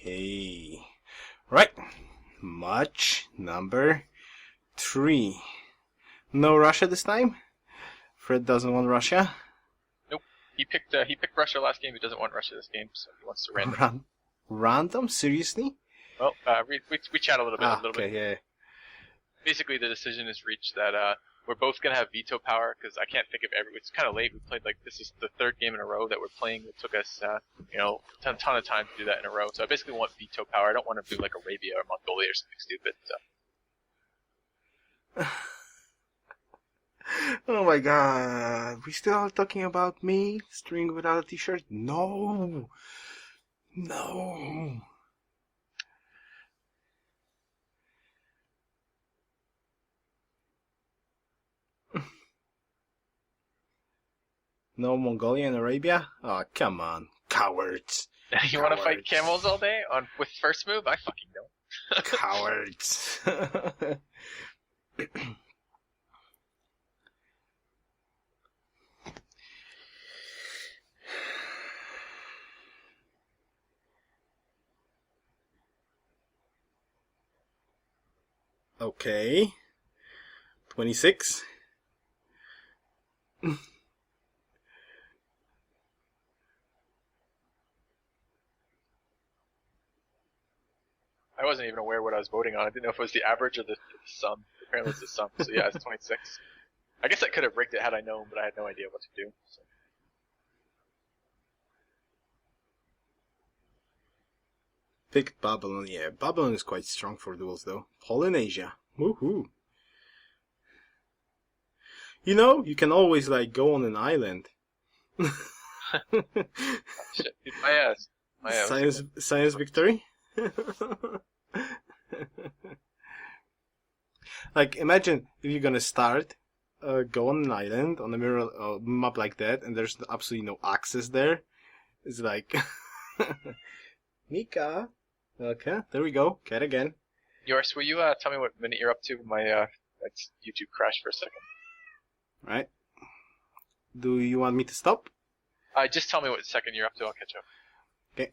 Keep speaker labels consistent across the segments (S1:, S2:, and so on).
S1: Okay. Right. Match number 3. No Russia this time? Fred doesn't want Russia?
S2: Nope. He picked Russia last game. He doesn't want Russia this game, so he wants to random.
S1: Random? Seriously?
S2: Well, we chat a little bit.
S1: Okay, yeah.
S2: Basically, the decision is reached that we're both gonna have veto power because I can't think of It's kind of late. We played this is the 3rd game in a row that we're playing. It took us a ton of time to do that in a row. So I basically want veto power. I don't want to do like Arabia or Mongolia or something stupid. So.
S1: Oh my god. We still are talking about me? String without a t-shirt? No. No. No Mongolia and Arabia? Oh, come on. Cowards.
S2: You want to fight camels all day with first move? I fucking don't.
S1: Cowards. Okay. 26.
S2: I wasn't even aware what I was voting on. I didn't know if it was the average or the sum. Apparently it's the sum. So yeah, it's 26. I guess I could have rigged it had I known, but I had no idea what to do. So.
S1: Picked Babylon. Yeah, Babylon is quite strong for duels though. Polynesia. Woohoo. You know, you can always go on an island.
S2: Shit, my ass.
S1: Science victory? Imagine if you're gonna start, go on an island on a mirror map like that, and there's absolutely no access there. It's like, Mika. Okay, there we go. Cat again.
S2: Yours, will you tell me what minute you're up to? My YouTube crashed for a second.
S1: Right. Do you want me to stop?
S2: Just tell me what second you're up to. I'll catch up.
S1: Okay.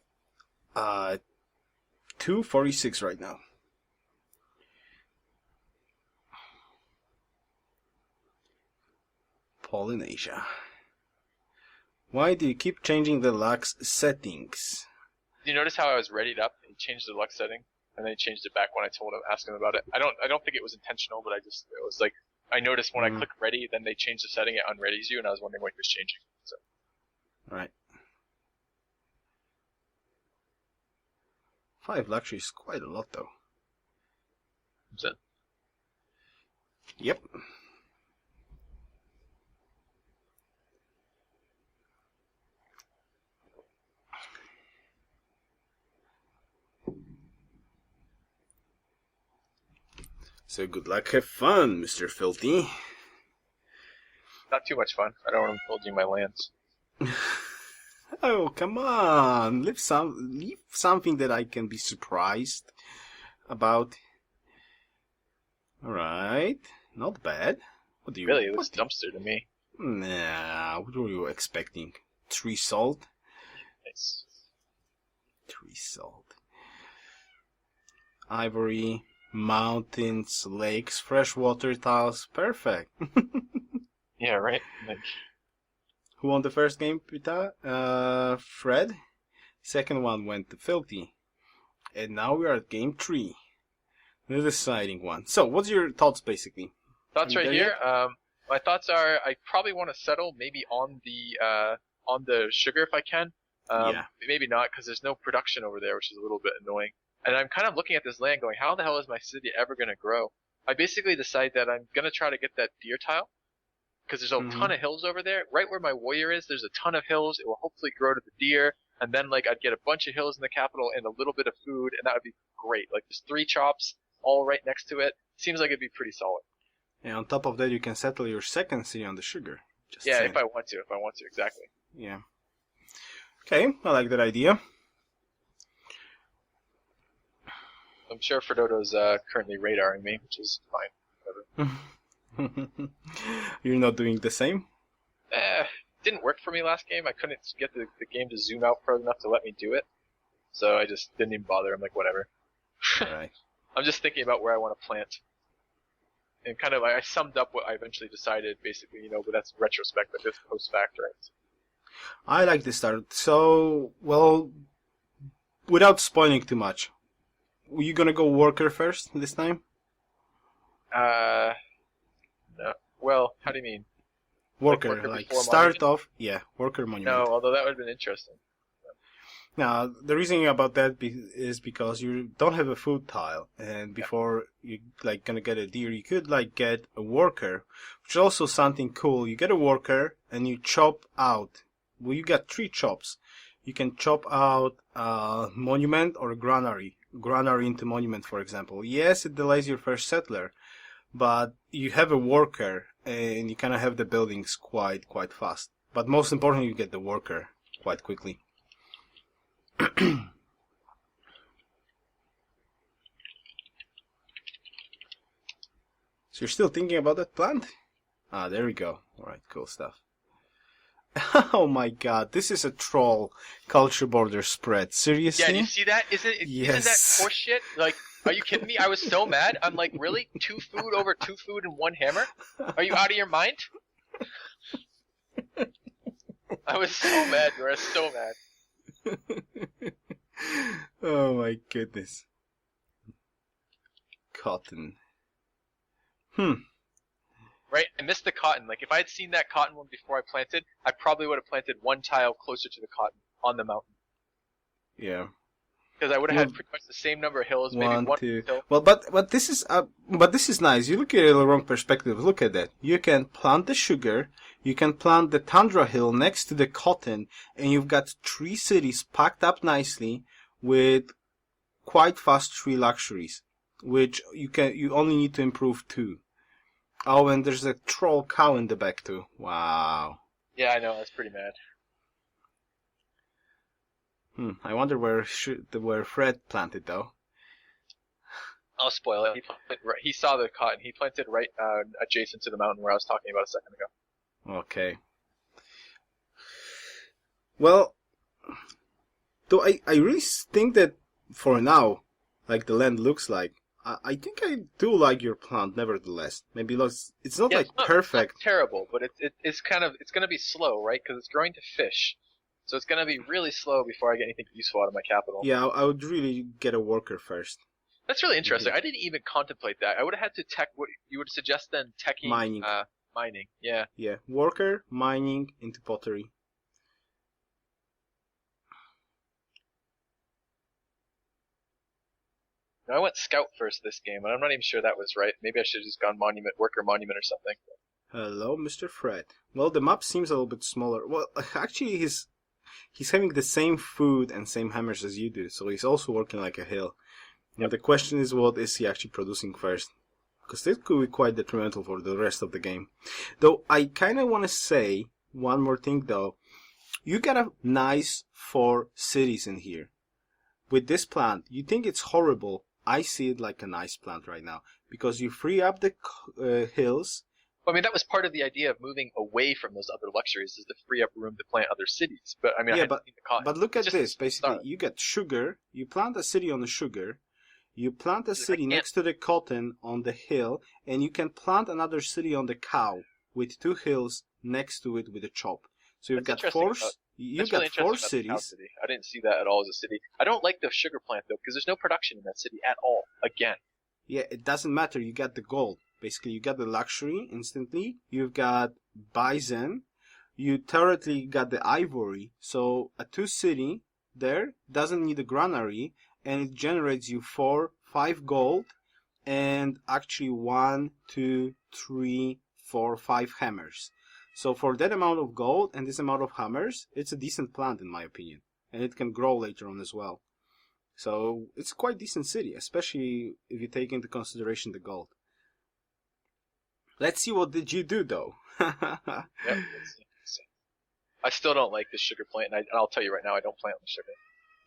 S1: 2:46 right now. Polynesia. Why do you keep changing the Lux settings?
S2: Did you notice how I was readied up? He changed the Lux setting, and then he changed it back when I asked him about it. I don't think it was intentional, but it was like I noticed when I click ready, then they changed the setting, it unreadies you, and I was wondering what he was changing. So.
S1: Right. 5 luxury is quite a lot, though.
S2: Is it?
S1: Yep. So good luck, have fun, Mr. Filthy.
S2: Not too much fun. I don't want to build you my lands.
S1: Oh, come on. Leave something that I can be surprised about. Alright. Not bad. What do you
S2: really? It looks dumpster to me.
S1: Nah, what were you expecting? 3 salt?
S2: Nice.
S1: 3 salt. Ivory, mountains, lakes, freshwater tiles. Perfect.
S2: Yeah, right?
S1: Who won the first game, Pita? Fred. Second one went to Filthy. And now we are at game 3. The deciding one. So, what's your thoughts, basically?
S2: Thoughts right here? My thoughts are, I probably want to settle maybe on the sugar if I can.
S1: Yeah.
S2: Maybe not, because there's no production over there, which is a little bit annoying. And I'm kind of looking at this land going, how the hell is my city ever going to grow? I basically decide that I'm going to try to get that deer tile. Because there's a ton of hills over there. Right where my warrior is, there's a ton of hills. It will hopefully grow to the deer. And then, I'd get a bunch of hills in the capital and a little bit of food, and that would be great. There's 3 chops all right next to it. Seems like it'd be pretty solid.
S1: And on top of that, you can settle your second city on the sugar.
S2: Yeah, saying. If I want to, exactly.
S1: Yeah. Okay, I like that idea.
S2: I'm sure Fredodo's currently radaring me, which is fine. Whatever.
S1: You're not doing the same?
S2: Didn't work for me last game. I couldn't get the game to zoom out far enough to let me do it. So I just didn't even bother. I'm like, whatever.
S1: Alright.
S2: I'm just thinking about where I want to plant. And kind of, I summed up what I eventually decided, basically, but that's retrospect, but this post-fact, right?
S1: I like this start. So, well, without spoiling too much, were you gonna go worker first this time?
S2: No. Well, how do you mean?
S1: Worker, start
S2: monument?
S1: off, yeah, worker monument.
S2: No, although that would have been interesting.
S1: Now, the reasoning about that is because you don't have a food tile, and before you gonna get a deer, you could get a worker, which is also something cool. You get a worker and you chop out. Well, you got 3 chops. You can chop out a monument or a granary into monument, for example. Yes, it delays your first settler, but you have a worker and you kind of have the buildings quite fast. But most importantly, you get the worker quite quickly. So you're still thinking about that plant? Ah, there we go. Alright, cool stuff. Oh my god, this is a troll culture border spread. Seriously?
S2: Yeah, do you see that? Isn't that horseshit? Like, are you kidding me? I was so mad. I'm like, really? 2 food over 2 food and 1 hammer? Are you out of your mind? I was so mad, bro. I was so mad.
S1: Oh my goodness. Cotton.
S2: Right? I missed the cotton. Like, if I had seen that cotton one before I planted, I probably would have planted 1 tile closer to the cotton on the mountain.
S1: Yeah.
S2: Because I would have had pretty much the same number of hills, maybe 1 hill.
S1: Well, but this is nice. You look at it in the wrong perspective. Look at that. You can plant the sugar, you can plant the tundra hill next to the cotton, and you've got 3 cities packed up nicely with quite fast 3 luxuries, which you only need to improve 2. Oh, and there's a troll cow in the back too. Wow.
S2: Yeah, I know. That's pretty mad.
S1: I wonder where Fred planted though.
S2: I'll spoil it. He saw the cotton. He planted right adjacent to the mountain where I was talking about a second ago.
S1: Okay. Well, though I really think that for now, like the land looks like, I think I do like your plant. Nevertheless, maybe it's not perfect.
S2: It's not terrible, but it's going to be slow, right? Because it's growing to fish. So it's going to be really slow before I get anything useful out of my capital.
S1: Yeah, I would really get a worker first.
S2: That's really interesting. Mm-hmm. I didn't even contemplate that. I would have had to what you would suggest then teching
S1: mining.
S2: Mining, yeah.
S1: Yeah, worker, mining, into pottery.
S2: Now, I went scout first this game, and I'm not even sure that was right. Maybe I should have just gone worker monument or something.
S1: Hello, Mr. Fred. Well, the map seems a little bit smaller. Well, actually, he's having the same food and same hammers as you do, so he's also working like a hill. Now, the question is, what is he actually producing first? Because this could be quite detrimental for the rest of the game. Though, I kind of want to say one more thing, though. You got a nice 4 cities in here. With this plant, you think it's horrible. I see it like a nice plant right now. Because you free up the hills.
S2: Well, I mean, that was part of the idea of moving away from those other luxuries, is to free up room to plant other cities. But, I mean,
S1: yeah,
S2: I hadn't seen the cotton.
S1: But look at this. Basically, you get sugar. You plant a city on the sugar. You plant a city next to the cotton on the hill, and you can plant another city on the cow with 2 hills next to it with a chop. So you've got 4. You got 4 cities.
S2: I didn't see that at all as a city. I don't like the sugar plant though, because there's no production in that city at all. Again.
S1: Yeah, it doesn't matter. You got the gold. Basically, you got the luxury instantly. You've got bison. You theoretically got the ivory. So a 2 city there doesn't need a granary. And it generates you 4, 5 gold, and actually 1, 2, 3, 4, 5 hammers. So for that amount of gold and this amount of hammers, it's a decent plant in my opinion. And it can grow later on as well. So it's a quite decent city, especially if you take into consideration the gold. Let's see what did you do though.
S2: Yep, let's see. I still don't like the sugar plant, and I'll tell you right now, I don't plant the sugar.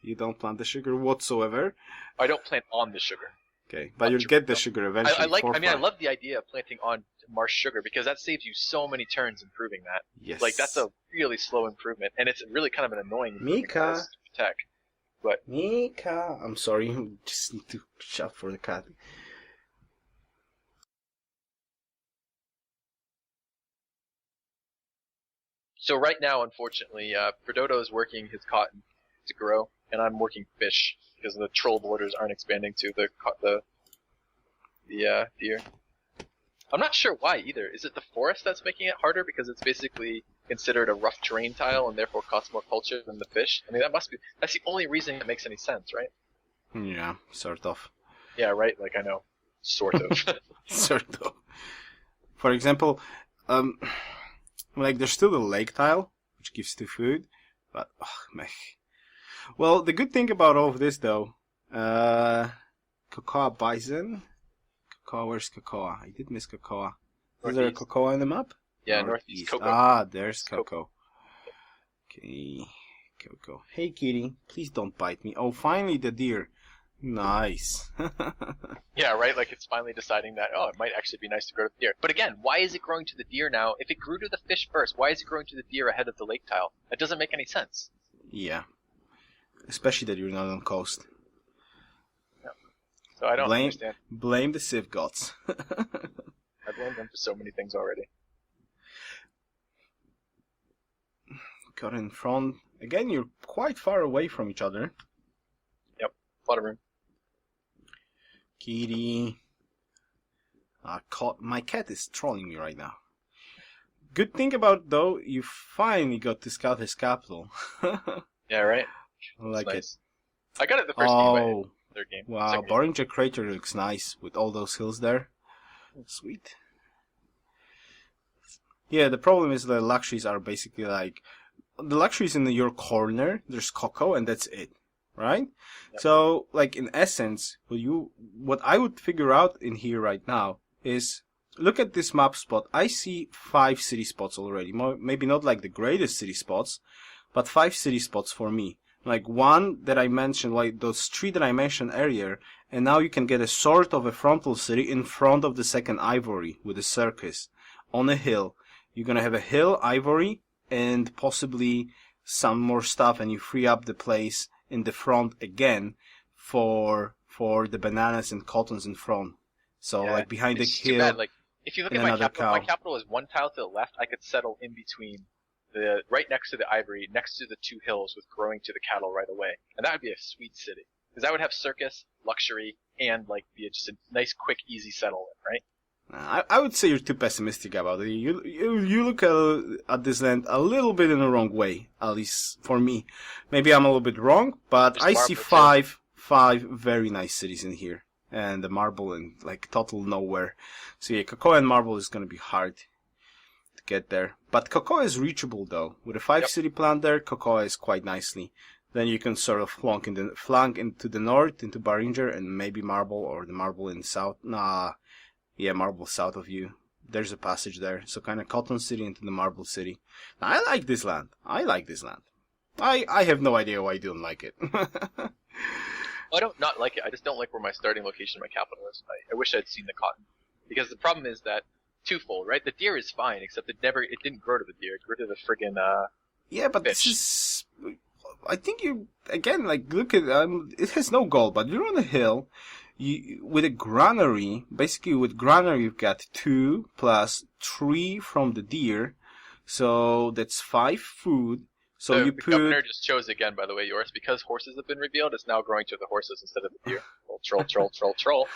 S1: You don't plant the sugar whatsoever?
S2: I don't plant on the sugar.
S1: Okay, but you'll get the sugar eventually.
S2: I love the idea of planting on marsh sugar because that saves you so many turns improving that.
S1: Yes.
S2: Like, that's a really slow improvement, and it's really kind of an annoying
S1: Mika.
S2: tech. But
S1: Mika, I'm sorry, just need to shout for the cat.
S2: so right now, unfortunately, Fredodo is working his cotton to grow, and I'm working fish because the troll borders aren't expanding to the deer. I'm not sure why either. Is it the forest that's making it harder because it's basically considered a rough terrain tile and therefore costs more culture than the fish? I mean, that's the only reason it makes any sense, right?
S1: Yeah, sort of.
S2: Yeah, right. Like I know, sort of.
S1: Sort of. For example, like there's still the lake tile, which gives 2 food, but meh. Well, the good thing about all of this though, Cocoa Bison. Cocoa, where's Cocoa? I did miss Cocoa. Is there a Cocoa in the map?
S2: Yeah, northeast. Cocoa.
S1: Ah, there's Cocoa. Okay, Cocoa. Hey kitty, please don't bite me. Oh, finally the deer. Nice.
S2: Yeah, right? Like it's finally deciding that, it might actually be nice to grow to the deer. But again, why is it growing to the deer now? If it grew to the fish first, why is it growing to the deer ahead of the lake tile? That doesn't make any sense.
S1: Yeah. Especially that you're not on coast.
S2: Yeah. So I don't understand.
S1: Blame the Civ gods.
S2: I blame them for so many things already.
S1: Got in front. Again, you're quite far away from each other.
S2: Yep, a lot of room.
S1: Kitty. My cat is trolling me right now. Good thing about though, you finally got to scout his capital.
S2: Yeah, right?
S1: I like
S2: nice. It. I got it the first game, third game.
S1: Wow, Barringer Crater looks nice with all those hills there. Sweet. Yeah, the problem is the luxuries are basically like, the luxuries in your corner, there's Cocoa and that's it, right? Yep. So, like in essence, what I would figure out in here right now is, look at this map spot. I see 5 city spots already. Maybe not like the greatest city spots, but 5 city spots for me. Like one that I mentioned, like those 3 that I mentioned earlier, and now you can get a sort of a frontal city in front of the second ivory with a circus on a hill. You're gonna have a hill, ivory, and possibly some more stuff, and you free up the place in the front again for the bananas and cottons in front. So like behind the hill. Too bad.
S2: Like if you look at my capital is 1 tile to the left. I could settle in between right next to the ivory, next to the 2 hills, with growing to the cattle right away, and that would be a sweet city because that would have circus, luxury, and like be just a nice, quick, easy settlement, right?
S1: I would say you're too pessimistic about it. You look at this land a little bit in the wrong way, at least for me. Maybe I'm a little bit wrong, but I see five very nice cities in here, and the marble and like total nowhere. So yeah, Cocoa and marble is gonna be hard to get there, but Cocoa is reachable though. With a 5 city plan there, Cocoa is quite nicely. Then you can sort of flank into the north, into Barringer, and maybe marble or the marble in south. Yeah, marble south of you. There's a passage there. So kind of Cotton City into the Marble City. Now, I like this land. I have no idea why I don't like it.
S2: I don't not like it. I just don't like where my starting location, my capital is. I wish I'd seen the cotton. Because the problem is that twofold, right? The deer is fine, except it didn't grow to the deer. It grew to the friggin'
S1: yeah, but
S2: fish.
S1: This is... I think you... Again, like, look at... it has no goal, but you're on a hill... with a granary, basically with granary you've got 2 plus 3 from the deer, so that's 5 food. So you put... The
S2: governor just chose again, by the way, yours, because horses have been revealed, it's now growing to the horses instead of the deer. Troll.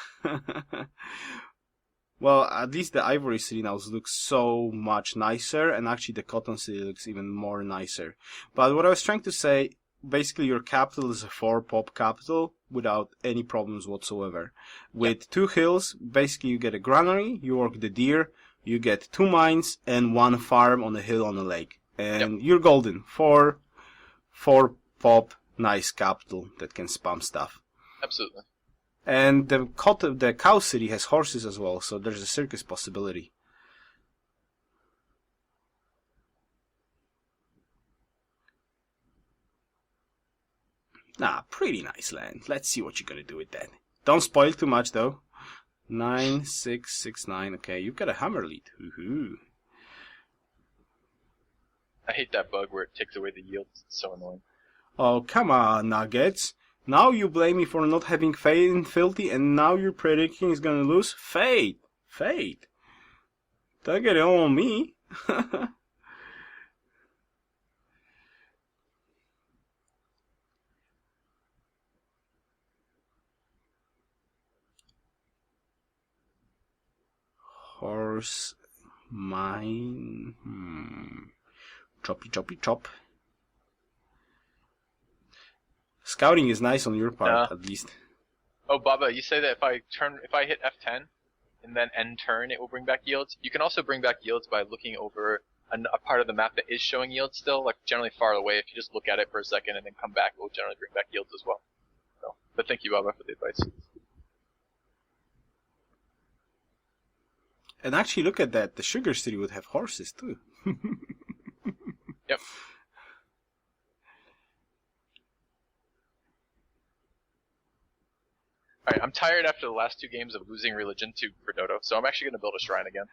S1: Well, at least the Ivory City now looks so much nicer, and actually the Cotton City looks even more nicer. But what I was trying to say, basically your capital is a 4-pop capital without any problems whatsoever. With 2 hills, basically you get a granary, you work the deer, you get 2 mines and 1 farm on a hill on a lake. And you're golden. 4-pop nice capital that can spam stuff.
S2: Absolutely.
S1: And the cow city has horses as well, so there's a circus possibility. Pretty nice land. Let's see what you're gonna do with that. Don't spoil too much though. 9, 6, 6, 9. Okay, you've got a hammer lead. Woohoo.
S2: I hate that bug where it takes away the yield. It's so annoying.
S1: Oh, come on, Nuggets. Now you blame me for not having faith in Filthy, and now you're predicting he's gonna lose? Faith! Faith! Don't get it all on me. Horse mine. Choppy choppy chop. Scouting is nice on your part, at least.
S2: Oh, Baba, you say that if I hit F10 and then end turn, it will bring back yields. You can also bring back yields by looking over a part of the map that is showing yields still, like generally far away. If you just look at it for a second and then come back, it will generally bring back yields as well. So, but thank you, Baba, for the advice.
S1: And actually, look at that. The Sugar City would have horses too.
S2: Yep. Alright, I'm tired after the last 2 games of losing religion to Fredodo, so I'm actually going to build a shrine again.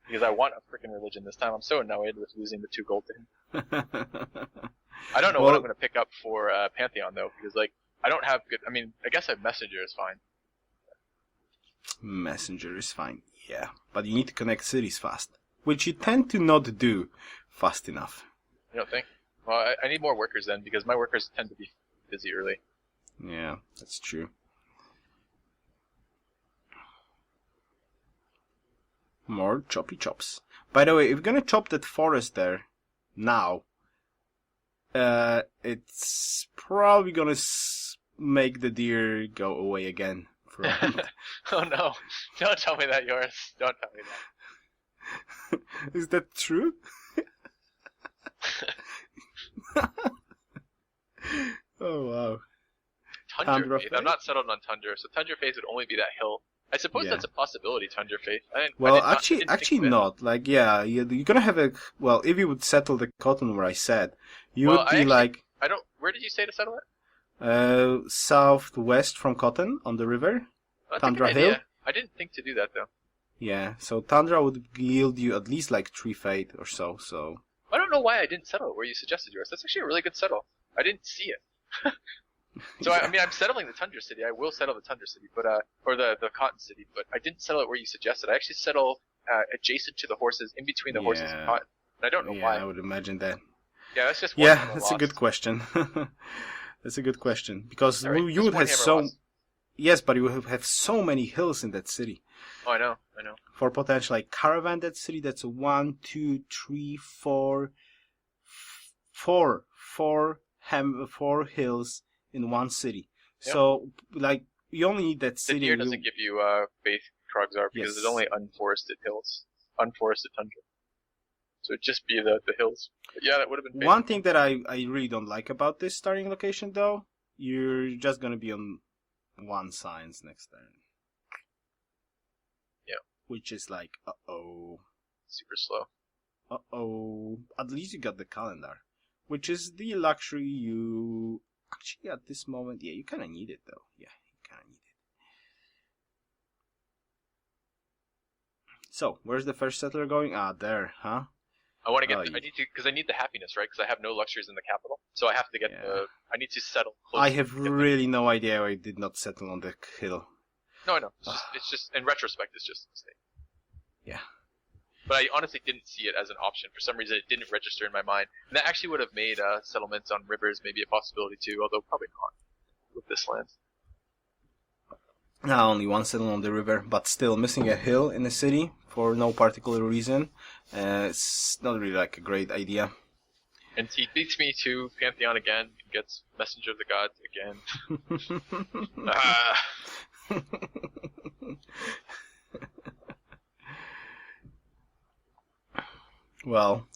S2: Because I want a freaking religion this time. I'm so annoyed with losing the 2 gold to him. I don't know what I'm going to pick up for Pantheon, though, because, like, I don't have good... I mean, I guess a Messenger is fine.
S1: Messenger is fine, yeah. But you need to connect cities fast, which you tend to not do fast enough.
S2: You don't think? Well, I need more workers then, because my workers tend to be busy early.
S1: Yeah, that's true. More choppy chops. By the way, if you're gonna chop that forest there now, it's probably gonna make the deer go away again.
S2: Oh no! Don't tell me that, yours. Don't tell me that.
S1: Is that true? Oh wow.
S2: Tundra Faith. I'm not settled on Tundra, so Tundra Faith would only be that hill. I suppose that's a possibility, Tundra Faith.
S1: Actually not. Like, yeah, you're gonna have a... Well, if you would settle the cotton where I said, you would be like...
S2: I don't... Where did you say to settle it?
S1: Southwest from Cotton, on the river. Tundra Hill.
S2: I didn't think to do that, though.
S1: Yeah, so Tundra would yield you at least like 3 faith or so, so...
S2: I don't know why I didn't settle it where you suggested yours. That's actually a really good settle. I didn't see it. So, yeah. I mean, I'm settling the Tundra City. I will settle the Tundra City, but or the Cotton City, but I didn't settle it where you suggested. I actually settled adjacent to the horses, in between the horses and Cotton. And I don't know why.
S1: I would imagine that.
S2: Yeah, that's just one.
S1: Yeah, that's a good question. That's a good question, because you would have so... Yes, but you would have so many hills in that city.
S2: Oh, I know.
S1: For potential, like, caravan that city, that's a 1, 2, 3, 4 hills in one city. Yep. So, like, you only need that city.
S2: The deer doesn't give you faith, Krogsar, because there's only unforested hills. Unforested tundra. So it'd just be the hills. But yeah, that would have been faith.
S1: One thing that I really don't like about this starting location, though, you're just gonna be on 1 science next turn.
S2: Yeah.
S1: Which is like, uh-oh.
S2: Super slow.
S1: Uh-oh. At least you got the calendar. Which is the luxury you... Actually, at this moment, yeah, you kind of need it, though. Yeah, you kind of need it. So, where's the first settler going? Ah, there, huh?
S2: I want to get... because I need the happiness, right? Because I have no luxuries in the capital. So I have to get the... I need to settle close.
S1: I have really no idea why I did not settle on the hill.
S2: No, I know. It's just... In retrospect, it's just a mistake.
S1: Yeah.
S2: But I honestly didn't see it as an option. For some reason, it didn't register in my mind. And that actually would have made settlements on rivers maybe a possibility too, although probably not with this land.
S1: Only 1 settlement on the river, but still missing a hill in the city for no particular reason. It's not really like a great idea.
S2: And he beats me to Pantheon again, and gets Messenger of the Gods again.
S1: Well,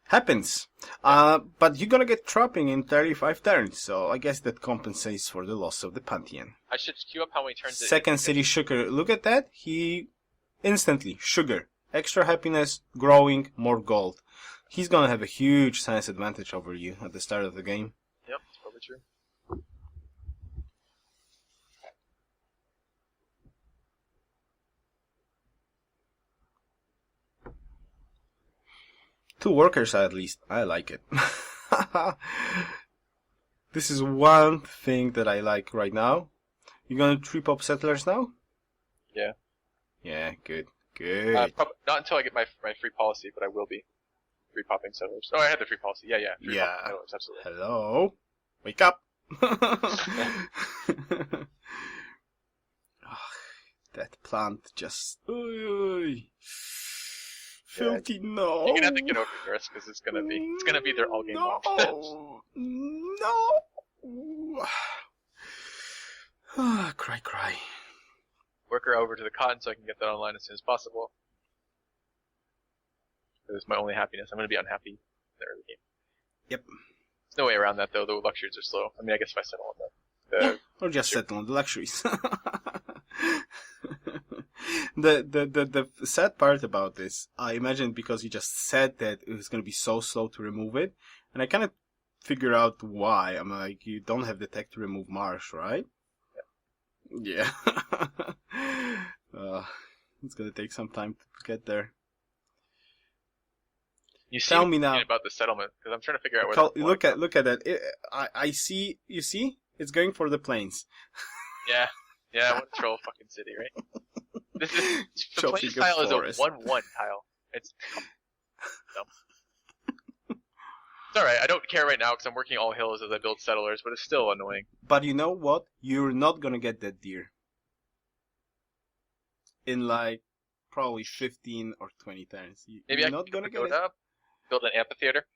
S1: happens. But you're gonna get trapping in 35 turns, so I guess that compensates for the loss of the Pantheon.
S2: I should queue up how many turns
S1: Second city Sugar. Look at that. He instantly, Sugar. Extra happiness, growing, more gold. He's gonna have a huge science advantage over you at the start of the game.
S2: Yep, that's probably true. 2 workers at least. I like it.
S1: This is one thing that I like right now. You gonna 3-pop settlers now?
S2: Yeah.
S1: Yeah, good. Good.
S2: Not until I get my free policy, but I will be 3-popping settlers. Oh, I had the free policy. Yeah. 3-popping settlers, absolutely.
S1: Hello? Wake up! That plant just... Filthy, no!
S2: You're gonna have to get over yours, because it's gonna be their all game long.
S1: No! Cry.
S2: Work her over to the cotton so I can get that online as soon as possible. It's my only happiness. I'm gonna be unhappy in the early game.
S1: Yep.
S2: There's no way around that though. The luxuries are slow. I mean, I guess if I settle on them.
S1: Or just settle on the luxuries. The sad part about this, I imagine, because you just said that it was going to be so slow to remove it, and I kind of figure out why. I'm like, you don't have the tech to remove marsh, right? Yeah. It's going to take some time to get there.
S2: You
S1: Tell me now
S2: about the settlement, because I'm trying to figure out where.
S1: Look at that. I see. You see? It's going for the plains.
S2: Yeah. What a troll fucking city, right? The plains tile is a 1-1 tile. It's dumb. It's alright, I don't care right now because I'm working all hills as I build settlers, but it's still annoying.
S1: But you know what? You're not gonna get that deer. In like, probably 15 or 20 turns.
S2: Maybe
S1: you're
S2: I
S1: not
S2: can
S1: gonna
S2: get
S1: get
S2: up, build an amphitheater.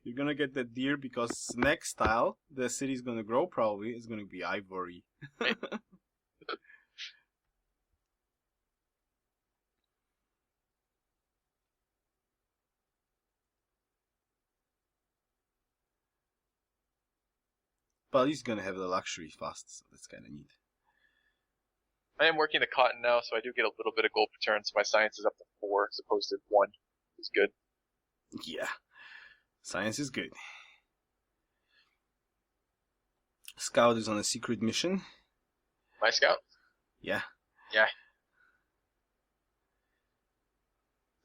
S1: You're gonna get that deer because next tile, the city's gonna grow probably, it's gonna be ivory.
S2: Right.
S1: But he's gonna have the luxury fast, so that's kinda neat.
S2: I am working the cotton now, so I do get a little bit of gold per turn, so my science is up to 4 as opposed to 1. It's good.
S1: Yeah. Science is good. Scout is on a secret mission.
S2: My scout?
S1: Yeah.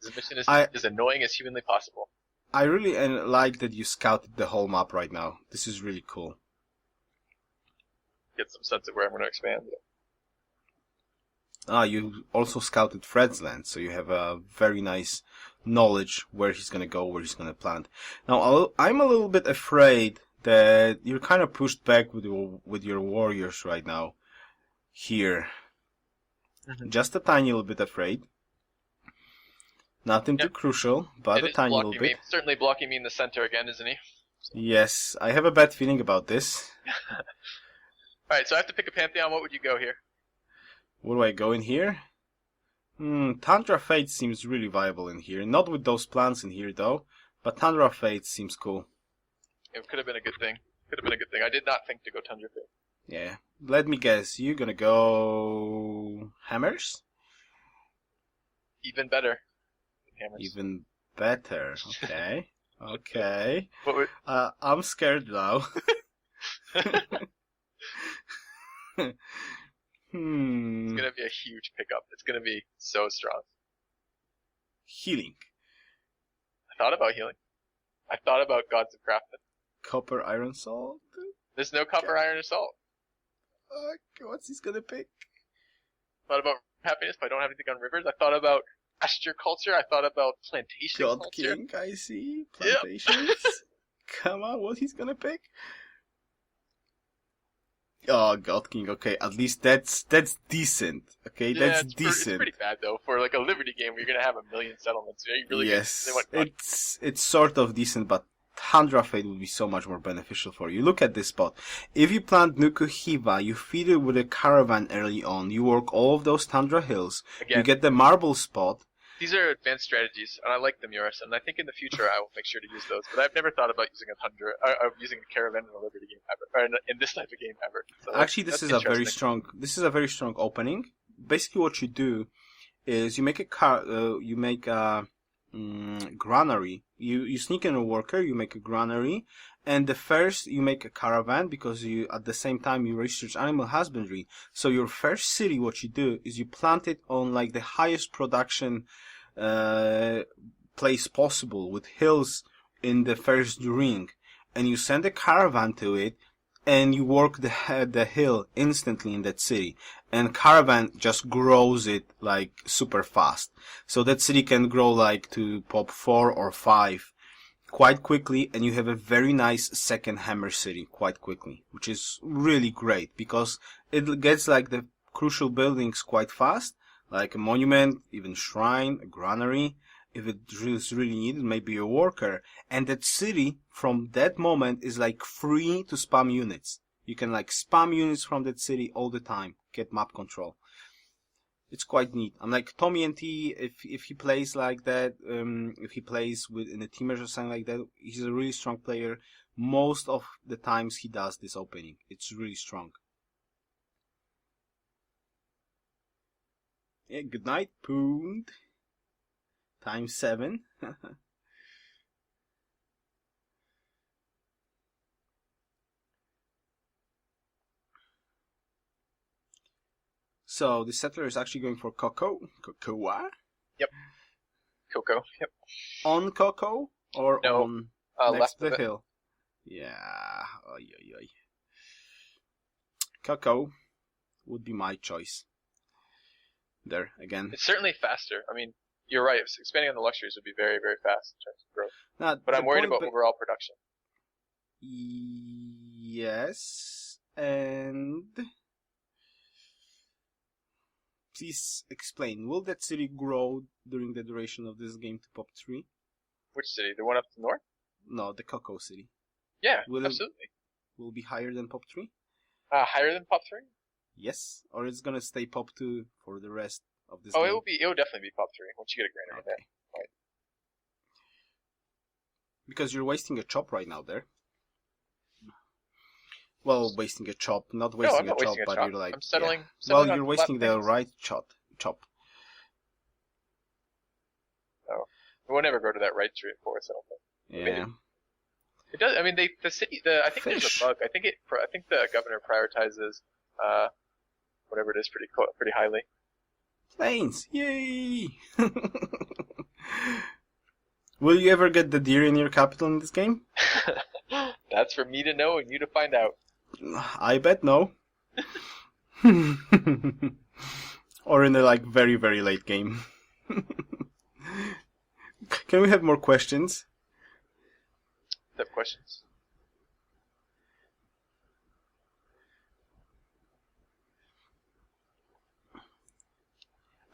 S2: This mission is as annoying as humanly possible.
S1: I really like that you scouted the whole map right now. This is really cool.
S2: Get some sense of where I'm going to expand.
S1: You also scouted Fred's land, so you have a very nice knowledge where he's gonna go, where he's gonna plant. Now, I'm a little bit afraid that you're kind of pushed back with your warriors right now. Here.
S2: Mm-hmm.
S1: Just a tiny little bit afraid. Nothing too crucial, but a tiny little bit.
S2: Certainly blocking me in the center again, isn't he?
S1: Yes, I have a bad feeling about this.
S2: Alright, so I have to pick a pantheon. What would you go here?
S1: Where do I go in here? Tundra Fate seems really viable in here. Not with those plants in here, though. But Tundra Fate seems cool.
S2: It could have been a good thing. I did not think to go Tundra Fate.
S1: Yeah. Let me guess. You're gonna go... Hammers?
S2: Even better. Hammers.
S1: Even better. Okay. Okay.
S2: What would...
S1: I'm scared now.
S2: It's gonna be a huge pickup. It's gonna be so strong.
S1: Healing.
S2: I thought about healing. I thought about Gods of Craftsman.
S1: Copper, iron, salt?
S2: There's no copper, iron, or salt.
S1: What's he gonna pick?
S2: Thought about happiness, but I don't have anything on rivers. I thought about pasture culture. I thought about plantation
S1: God
S2: culture.
S1: King, I see. Plantations. Yep. Come on, what he's gonna pick? Oh, God King. Okay, at least that's decent. Okay,
S2: yeah,
S1: that's decent.
S2: It's pretty bad though for like a Liberty game where you're gonna have 1 million settlements. You really
S1: yes, it's sort of decent, but Tundra Fate would be so much more beneficial for you. Look at this spot. If you plant Nukuhiva, you feed it with a caravan early on. You work all of those Tundra hills. Again, you get the marble spot.
S2: These are advanced strategies, and I like them, Yoris, and I think in the future I will make sure to use those. But I've never thought about using a Tundra, using a caravan in a Liberty game ever, or in this type of game ever. So
S1: actually, this is a very strong. This is a very strong opening. Basically, what you do is you make a granary. You sneak in a worker. You make a granary, and the first you make a caravan because you at the same time you research animal husbandry. So your first city, what you do is you plant it on like the highest production place possible with hills in the first ring, and you send a caravan to it, and you work the hill instantly in that city, and caravan just grows it like super fast. So that city can grow like to pop 4 or 5 quite quickly, and you have a very nice second hammer city quite quickly, which is really great because it gets like the crucial buildings quite fast, like a monument, even shrine, a granary. If it is really needed, maybe a worker. And that city, from that moment, is like free to spam units. You can like spam units from that city all the time, get map control. It's quite neat. I'm like Tommy NT, if he plays like that, if he plays in a teamers or something like that, he's a really strong player. Most of the times he does this opening. It's really strong. Yeah, good night, Poond. Times 7. So the settler is actually going for Cocoa. Cocoa?
S2: Yep. Cocoa. Yep.
S1: On Cocoa or
S2: No,
S1: on next
S2: left
S1: to the
S2: of it.
S1: hill? Yeah. Oy, oy, oy. Cocoa would be my choice. There again.
S2: It's certainly faster. I mean, you're right. Expanding on the luxuries would be very, very fast in terms of growth.
S1: Now,
S2: But I'm worried about
S1: point
S2: overall production.
S1: Yes, and please explain. Will that city grow during the duration of this game to pop 3?
S2: Which city? The one up north?
S1: No, the Cocoa city.
S2: Yeah,
S1: Will
S2: absolutely.
S1: Will be higher than pop 3?
S2: Higher than pop 3?
S1: Yes, or it's gonna stay pop 2 for the rest of this
S2: Oh,
S1: game.
S2: it will definitely be pop 3 once you get a granary there. Right.
S1: Because you're wasting a chop right now there. Well, wasting a chop, not wasting
S2: I'm not
S1: a chop,
S2: wasting a
S1: but
S2: chop.
S1: you're like,
S2: I'm settling.
S1: yeah.
S2: settling
S1: Well,
S2: on
S1: you're
S2: flat
S1: wasting the
S2: things.
S1: right chop.
S2: Oh, it won't ever go to that right street forest. I don't think.
S1: Yeah.
S2: It does. I mean, the city. I think there's
S1: Fish.
S2: a bug. I think the governor prioritizes whatever it is pretty highly.
S1: Planes! Yay! Will you ever get the deer in your capital in this game?
S2: That's for me to know and you to find out.
S1: I bet no. Or in the like very, very late game. Can we have more questions?
S2: Have questions?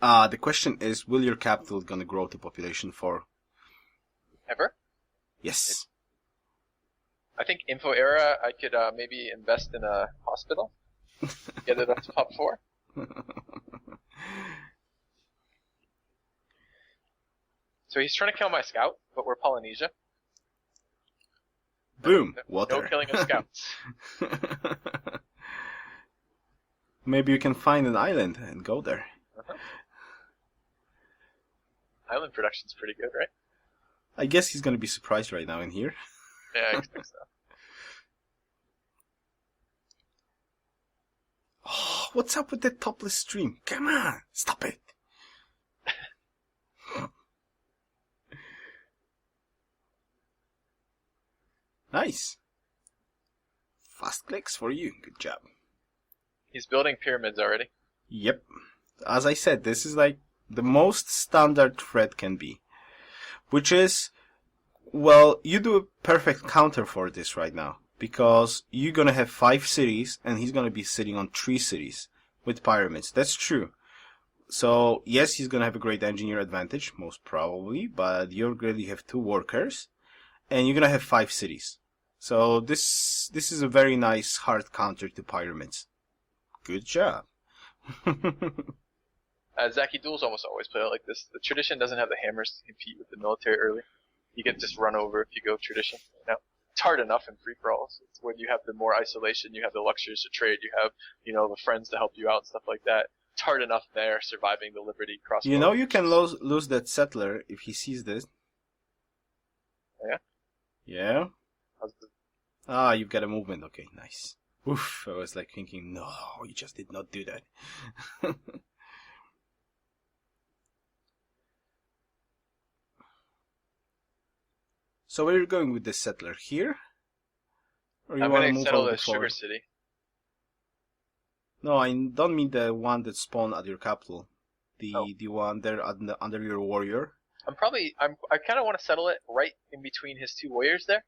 S1: The question is, will your capital gonna grow to population 4?
S2: Ever?
S1: Yes.
S2: I think Info Era, I could maybe invest in a hospital. Get it up to top 4. So he's trying to kill my scout, but we're Polynesia.
S1: Boom! Water.
S2: No killing of scouts.
S1: Maybe you can find an island and go there.
S2: Island production's pretty good, right?
S1: I guess he's gonna be surprised right now in here.
S2: Yeah, I expect so.
S1: Oh, what's up with that topless stream? Come on, stop it. Nice. Fast clicks for you. Good job.
S2: He's building pyramids already.
S1: Yep. As I said, this is like the most standard thread can be. Which is, well, you do a perfect counter for this right now. Because you're gonna have 5 cities, and he's gonna be sitting on 3 cities with pyramids. That's true. So, yes, he's gonna have a great engineer advantage, most probably, but you're gonna have 2 workers, and you're gonna have 5 cities. So, this is a very nice hard counter to pyramids. Good job.
S2: Zaki duels almost always play out like this. The tradition doesn't have the hammers to compete with the military early. You get just run over if you go tradition. It's hard enough in free-for-alls. It's when you have the more isolation, you have the luxuries to trade, you have, the friends to help you out and stuff like that. It's hard enough there, surviving the Liberty crossroads.
S1: You know you can lose that settler if he sees this.
S2: Yeah?
S1: Yeah? You've got a movement. Okay, nice. Oof, I was like thinking, no, you just did not do that. So where are you going with this settler? Here? Or you
S2: I'm
S1: want to
S2: gonna
S1: move a
S2: settle
S1: little
S2: the
S1: bit
S2: Sugar
S1: forward?
S2: City.
S1: No, I don't mean the one that spawned at your capital.
S2: Oh.
S1: The one there under your warrior.
S2: I kind of want to settle it right in between his two warriors there.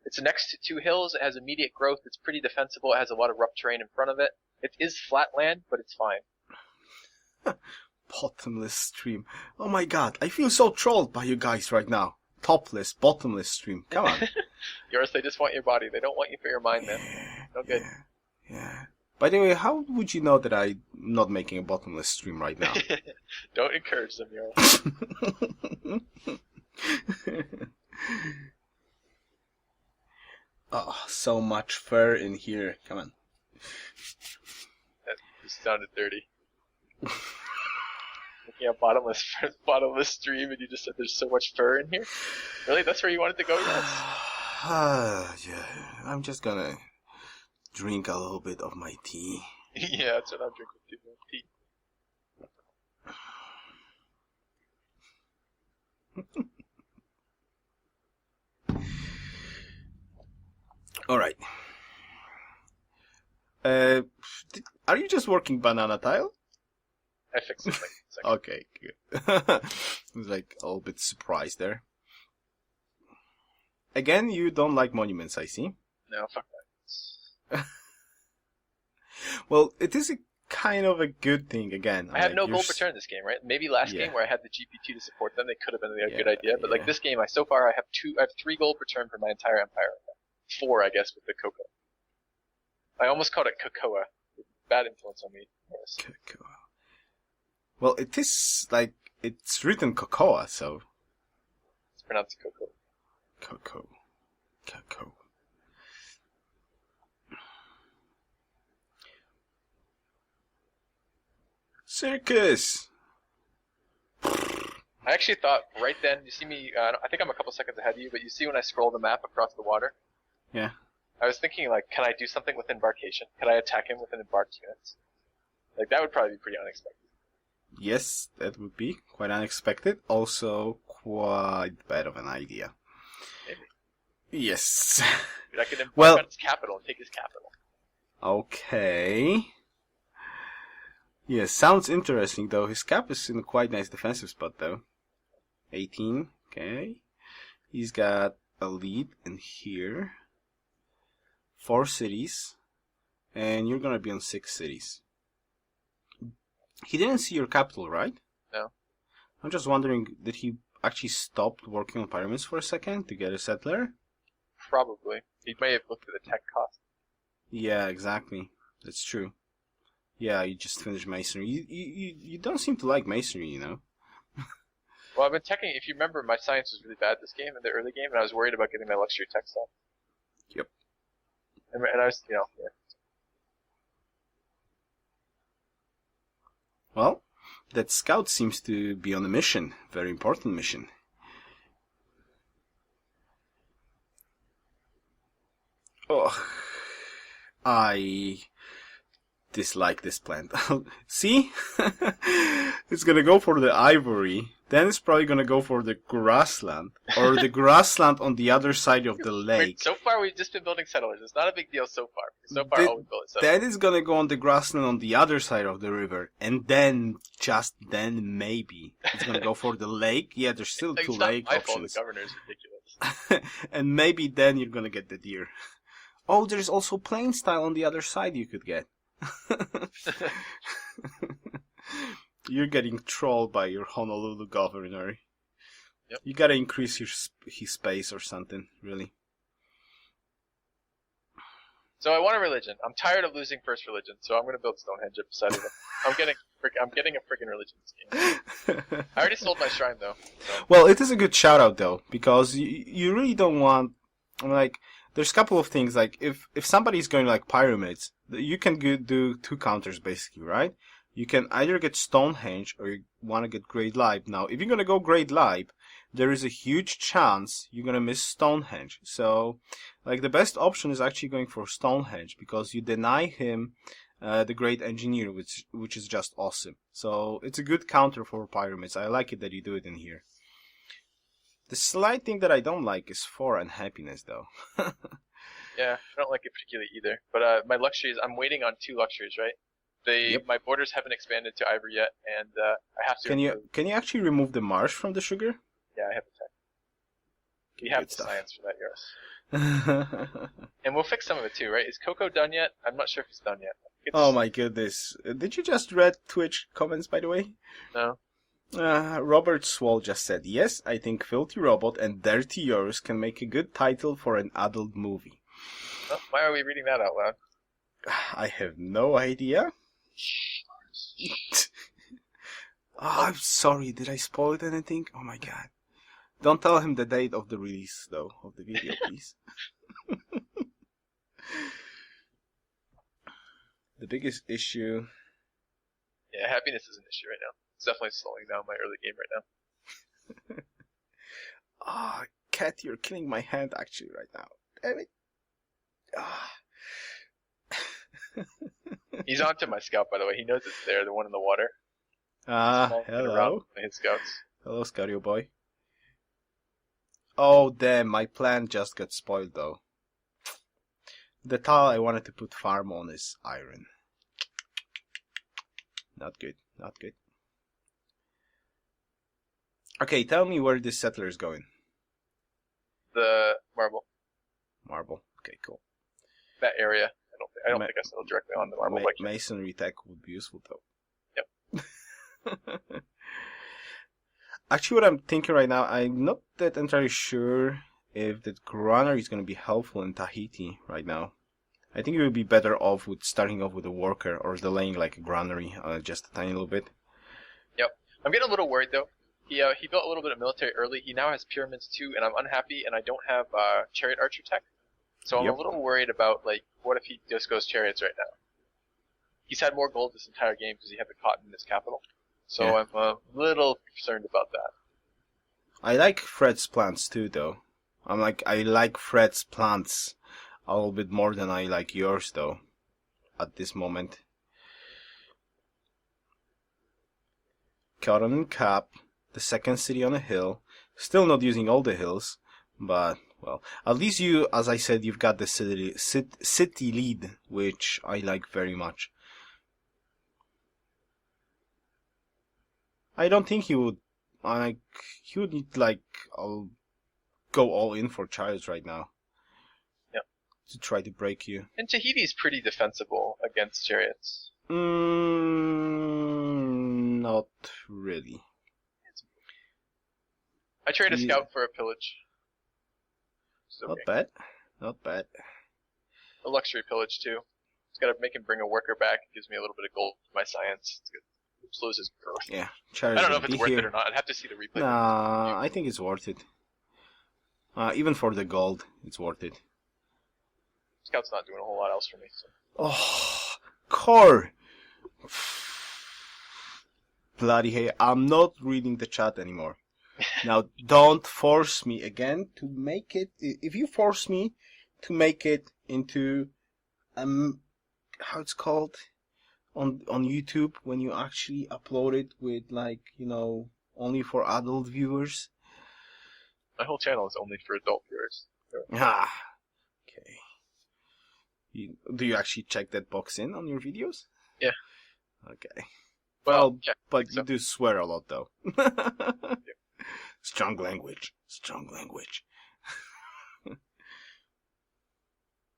S2: It's next to two hills. It has immediate growth. It's pretty defensible. It has a lot of rough terrain in front of it. It is flat land, but it's fine.
S1: Bottomless stream. Oh my god, I feel so trolled by you guys right now. Topless, bottomless stream. Come on.
S2: Yours, they just want your body. They don't want you for your mind, man. No good.
S1: Yeah. By the way, how would you know that I'm not making a bottomless stream right now?
S2: Don't encourage them, Earl.
S1: Oh, so much fur in here. Come on.
S2: That just sounded dirty. Looking at bottomless stream, and you just said there's so much fur in here. Really, that's where you wanted to go, yes?
S1: Yeah, I'm just gonna drink a little bit of my tea.
S2: Yeah, that's what I'm drinking too. Tea.
S1: All right. Are you just working banana tile?
S2: I fixed it.
S1: Okay, good. I was like a little bit surprised there. Again, you don't like monuments, I see.
S2: No, fuck that.
S1: Well, it is a kind of a good thing again.
S2: I have no gold per turn in this game, right? Maybe last game where I had the GPT to support them, they could have been a good idea. But like this game, so far I have 3 gold per turn for my entire empire. 4, I guess, with the cocoa. I almost called it cocoa. Bad influence on me.
S1: Cocoa. Well, it is like it's written cocoa, so
S2: it's pronounced cocoa.
S1: Cocoa. Circus!
S2: I actually thought right then, you see me, I think I'm a couple seconds ahead of you, but you see when I scroll the map across the water?
S1: Yeah.
S2: I was thinking, like, can I do something with embarkation? Can I attack him with an embarked units? Like, that would probably be pretty unexpected.
S1: Yes, that would be quite unexpected. Also, quite bad of an idea.
S2: Maybe.
S1: Yes.
S2: Dude, I could embark on his capital and take his capital.
S1: Okay. Yeah, sounds interesting though. His cap is in a quite nice defensive spot though. 18, okay. He's got a lead in here. 4 cities. And you're gonna be on 6 cities. He didn't see your capital, right?
S2: No.
S1: I'm just wondering, did he actually stop working on pyramids for a second to get a settler?
S2: Probably. He may have looked at the tech cost.
S1: Yeah, exactly. That's true. Yeah, you just finished masonry. You don't seem to like masonry, you know?
S2: Well, I've been teching. If you remember, my science was really bad this game, in the early game, and I was worried about getting my luxury tech stuff.
S1: Yep.
S2: And I was, yeah.
S1: Well, that scout seems to be on a mission. Very important mission. Oh, I dislike this plant. See? It's gonna go for the ivory. Then it's probably gonna go for the grassland. Or the grassland on the other side of the lake.
S2: Wait, so far we've just been building settlers. It's not a big deal so far. So far all we've built is settlers.
S1: Then it's gonna go on the grassland on the other side of the river. And then, just then, maybe it's gonna go for the lake. Yeah, there's still 2 lake
S2: my
S1: options.
S2: fault, the governor's ridiculous.
S1: And maybe then you're gonna get the deer. Oh, there's also plain style on the other side you could get. You're getting trolled by your Honolulu governor.
S2: Yep.
S1: You gotta increase his space or something, really.
S2: So I want a religion. I'm tired of losing first religion, so I'm gonna build Stonehenge up beside of it. I'm getting a friggin' religion this game. I already sold my shrine though. So.
S1: Well, it is a good shout out though, because you really don't want, like, there's a couple of things, like, if somebody's going like pyramids, you can do 2 counters basically, right? You can either get Stonehenge or you want to get Great Libe. Now, if you're going to go Great Libe, there is a huge chance you're going to miss Stonehenge. So, like, the best option is actually going for Stonehenge, because you deny him the Great Engineer, which is just awesome. So, it's a good counter for pyramids. I like it that you do it in here. The slight thing that I don't like is 4 unhappiness, though.
S2: Yeah, I don't like it particularly either. But my luxuries, I'm waiting on 2 luxuries, right?
S1: Yep.
S2: My borders haven't expanded to ivory yet, and I have to.
S1: Can you actually remove the marsh from the sugar?
S2: Yeah, I have the tech. We
S1: Good
S2: have the
S1: stuff.
S2: science for that, yours. And we'll fix some of it too, right? Is Coco done yet? I'm not sure if he's done yet.
S1: Oh my goodness! Did you just read Twitch comments, by the way?
S2: No.
S1: Robert Swall just said, yes, I think FilthyRobot and Dirty Yours can make a good title for an adult movie.
S2: Oh, why are we reading that out loud?
S1: I have no idea. I'm sorry, did I spoil anything? Oh my god. Don't tell him the date of the release, though, of the video, please. The biggest issue...
S2: Yeah, happiness is an issue right now. It's definitely slowing down my early game right now.
S1: Ah, Cat, you're killing my hand actually right now. Damn it. Ah.
S2: He's onto my scout, by the way. He knows it's there, the one in the water.
S1: Hello.
S2: His scouts.
S1: Hello, Scario boy. Oh, damn, my plan just got spoiled, though. The tile I wanted to put farm on is iron. Not good, not good. Okay, tell me where this settler is going.
S2: The marble.
S1: Marble. Okay, cool.
S2: That area. I don't think I settled directly on the marble.
S1: Masonry tech would be useful, though.
S2: Yep.
S1: Actually, what I'm thinking right now, I'm not that entirely sure if the granary is going to be helpful in Tahiti right now. I think it would be better off with starting off with a worker or delaying like a granary just a tiny little bit.
S2: Yep. I'm getting a little worried though. He built a little bit of military early. He now has pyramids too, and I'm unhappy, and I don't have chariot archer tech. So I'm a little worried about like what if he just goes chariots right now. He's had more gold this entire game because he had the cotton in his capital. So yeah. I'm a little concerned about that.
S1: I like Fred's plants too, though. I like Fred's plants a little bit more than I like yours, though, at this moment. Cotton and Cap, the second city on a hill. Still not using all the hills, but, well, at least you, as I said, you've got the city lead, which I like very much. I don't think he would, go all in for Childs right now.
S2: Yeah.
S1: To try to break you.
S2: And Tahiti's pretty defensible against chariots.
S1: Not really.
S2: I trade a scout for a pillage.
S1: Okay. Not bad. Not bad.
S2: A luxury pillage too. It's gotta make him bring a worker back. It gives me a little bit of gold for my science. It's good. It slows his growth.
S1: Yeah.
S2: I don't know if it's worth it or not. I'd have to see the replay.
S1: Nah, I think it's worth it. Even for the gold, it's worth it.
S2: Scout's not doing a whole lot else for me. So.
S1: Oh, core. Bloody hey, I'm not reading the chat anymore. Now, don't force me again to make it. If you force me to make it into, how it's called on YouTube when you actually upload it with only for adult viewers.
S2: My whole channel is only for adult viewers.
S1: Ah, okay. Do you actually check that box in on your videos?
S2: Yeah.
S1: Okay.
S2: Well, yeah,
S1: but you do swear a lot, though.
S2: Yeah.
S1: Strong language. Strong language.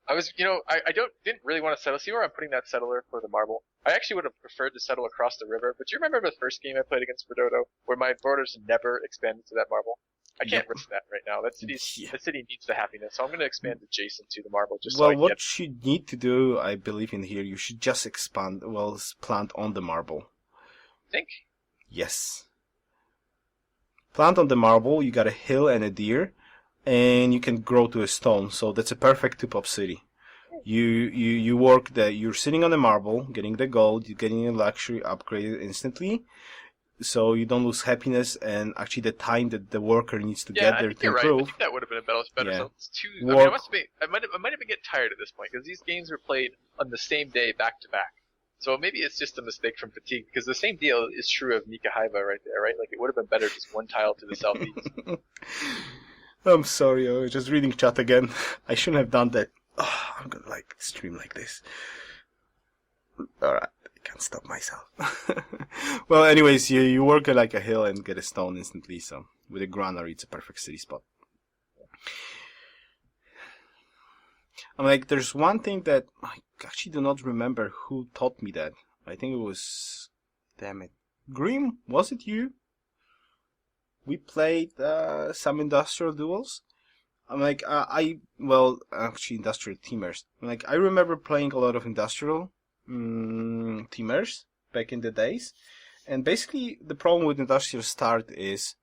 S2: I was, I didn't really want to settle. See where I'm putting that settler for the marble? I actually would have preferred to settle across the river, but do you remember the first game I played against Fredodo, where my borders never expanded to that marble? I can't risk that right now. That city needs the happiness, so I'm going to expand adjacent to the marble. What
S1: you need to do, I believe in here, you should just plant on the marble.
S2: Think?
S1: Yes. Plant on the marble, you got a hill and a deer, and you can grow to a stone, so that's a perfect two-pop city. You work you're sitting on the marble, getting the gold, you're getting a luxury upgrade instantly, so you don't lose happiness and actually the time that the worker needs to get there to improve.
S2: Right. I think that would have been a better.
S1: Yeah.
S2: So it's too. I might have been getting tired at this point because these games were played on the same day back to back. So maybe it's just a mistake from fatigue because the same deal is true of Nikahaiba right there, right? Like it would have been better just one tile to the southeast.
S1: I'm sorry, I was just reading chat again. I shouldn't have done that. Oh, I'm gonna like stream like this. Alright, I can't stop myself. Well, anyways, you work at like a hill and get a stone instantly, so with a granary, it's a perfect city spot. I'm like, there's one thing that I actually do not remember who taught me that. I think it was, damn it, Grim, was it you? We played some industrial duels. I'm like, actually industrial teamers. I'm like, I remember playing a lot of industrial teamers back in the days. And basically, the problem with industrial start is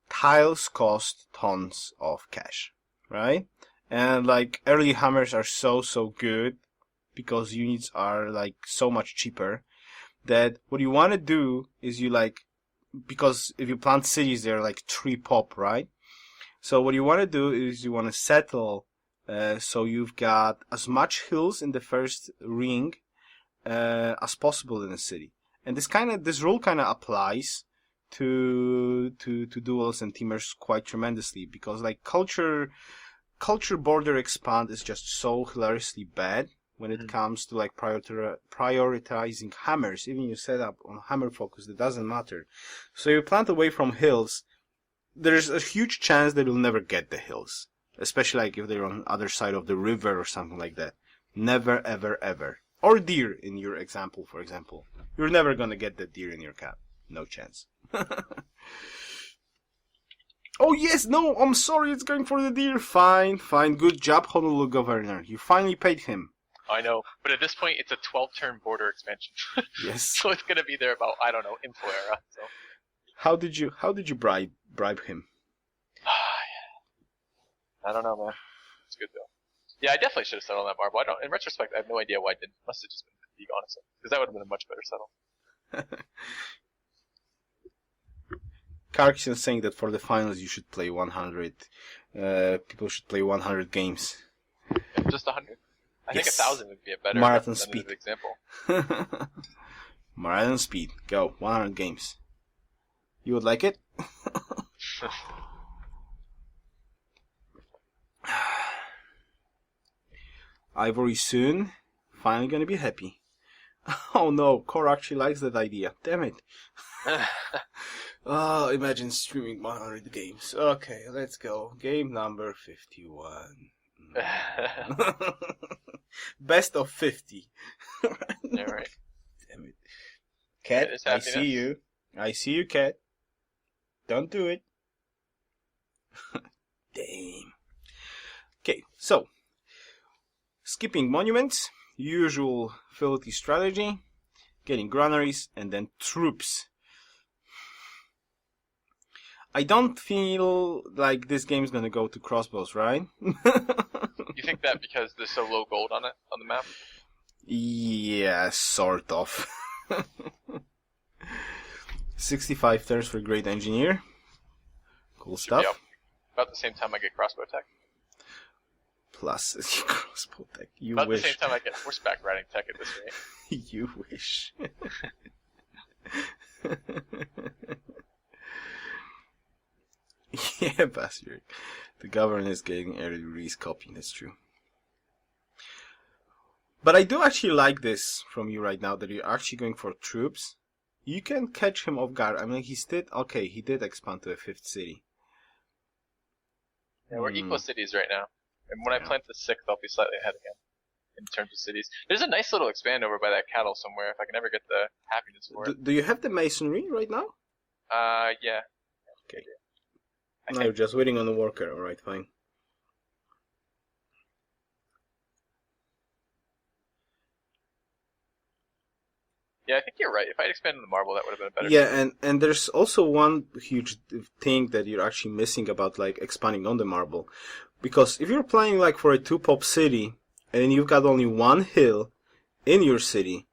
S1: tiles cost tons of cash, right? And like, early hammers are so good because units are like so much cheaper that what you want to do is you like, because if you plant cities, they're like 3 pop, right? So what you want to do is you want to settle, so you've got as much hills in the first ring as possible in a city. And this rule kind of applies to duels and teamers quite tremendously, because like culture border expand is just so hilariously bad when it comes to like prioritizing hammers. Even you set up on hammer focus, it doesn't matter. So you plant away from hills, there's a huge chance that you'll never get the hills, especially like if they're on the other side of the river or something like that. Never, ever, ever. Or deer in your example, for example. You're never gonna get the deer in your cap. No chance. Oh yes, no, I'm sorry, it's going for the deer. Fine. Good job, Honolulu Governor. You finally paid him.
S2: I know, but at this point, it's a 12-turn border expansion.
S1: Yes.
S2: So it's gonna be there about, I don't know, Info era. So.
S1: How did you bribe him?
S2: I don't know, man. It's good though. Yeah, I definitely should have settled on that marble. In retrospect, I have no idea why I didn't. Must have just been fatigue, honestly, because that would have been a much better settle.
S1: Karkson is saying that for the finals you should play 100. People should play 100 games.
S2: Yeah, just 100. I think 1,000 would be a better
S1: marathon speed
S2: example.
S1: Marathon speed. Go 100 games. You would like it? Ivory soon. Finally gonna be happy. Oh no, Core actually likes that idea. Damn it. Oh, imagine streaming 100 games. Okay, let's go. Game number 51. Best of 50.
S2: Yeah, right.
S1: Damn it. Cat, I see you. I see you, Cat. Don't do it. Damn. Okay, so skipping monuments, usual filthy strategy, getting granaries, and then troops. I don't feel like this game's gonna go to crossbows, right?
S2: You think that because there's so low gold on it, on the map?
S1: Yeah, sort of. 65 turns for Great Engineer. Cool stuff.
S2: Yep. About the same time I get crossbow tech.
S1: Plus crossbow tech. You
S2: About
S1: wish.
S2: the same time I get horseback riding tech at this rate.
S1: You wish. Yeah, bastard. The governor is getting early release copy, that's true. But I do actually like this from you right now, that you're actually going for troops. You can catch him off guard. I mean, he did expand to a 5th city.
S2: Yeah, we're equal cities right now. And when I plant the 6th, I'll be slightly ahead again in terms of cities. There's a nice little expand over by that cattle somewhere, if I can ever get the happiness for it.
S1: Do you have the masonry right now?
S2: Yeah.
S1: Okay. No, you're just waiting on the worker. Alright, fine.
S2: Yeah, I think you're right. If I had expanded the marble, that would have been better.
S1: Yeah, and there's also one huge thing that you're actually missing about like expanding on the marble. Because if you're playing like for a 2-pop city, and you've got only 1 hill in your city,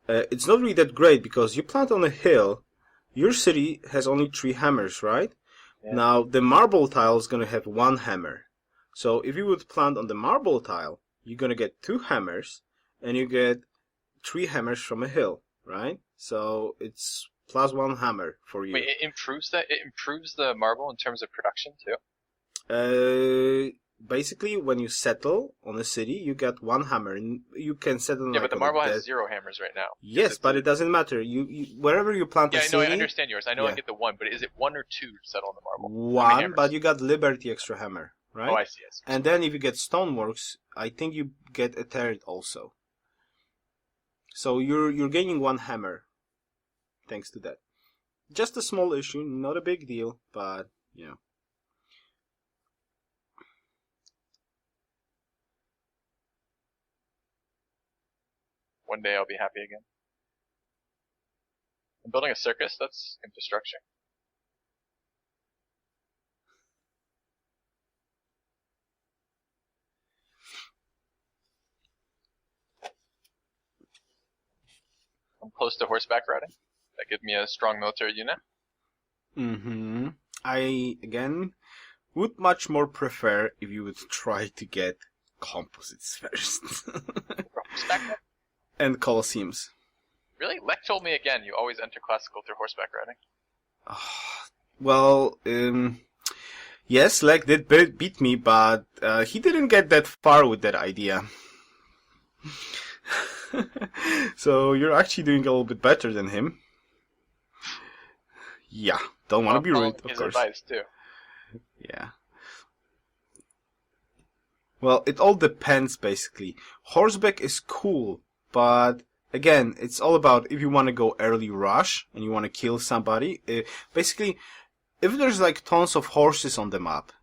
S1: it's not really that great, because you plant on a hill, your city has only 3 hammers, right? Yeah. Now, the marble tile is going to have 1 hammer. So if you would plant on the marble tile, you're going to get 2 hammers, and you get 3 hammers from a hill, right? So it's plus 1 hammer for you.
S2: Wait, it improves that? It improves the marble in terms of production, too?
S1: basically when you settle on a city, you get one hammer, and you can settle.
S2: Yeah,
S1: like,
S2: but the marble has 0 hammers right now.
S1: Yes, but it doesn't matter. You wherever you plant a city.
S2: Yeah, I understand yours. I know I get the 1, but is it 1 or 2 to settle on the marble?
S1: 1, but you got Liberty extra hammer, right?
S2: Oh, I see.
S1: And then if you get Stoneworks, I think you get a third also. So you're gaining 1 hammer, thanks to that. Just a small issue, not a big deal, but you know.
S2: One day I'll be happy again. I'm building a circus. That's infrastructure. I'm close to horseback riding. That gives me a strong military unit.
S1: I, again, would much more prefer if you would try to get composites first.
S2: Horseback?
S1: And Colosseums.
S2: Really? Lek told me again, you always enter classical through horseback riding.
S1: Well, yes, Lek did beat me, but he didn't get that far with that idea. So you're actually doing a little bit better than him. Yeah, don't want to be rude, of course.
S2: Advice too.
S1: Yeah. Well, it all depends, basically. Horseback is cool, but again, it's all about if you want to go early rush and you want to kill somebody. Basically, if there's like tons of horses on the map,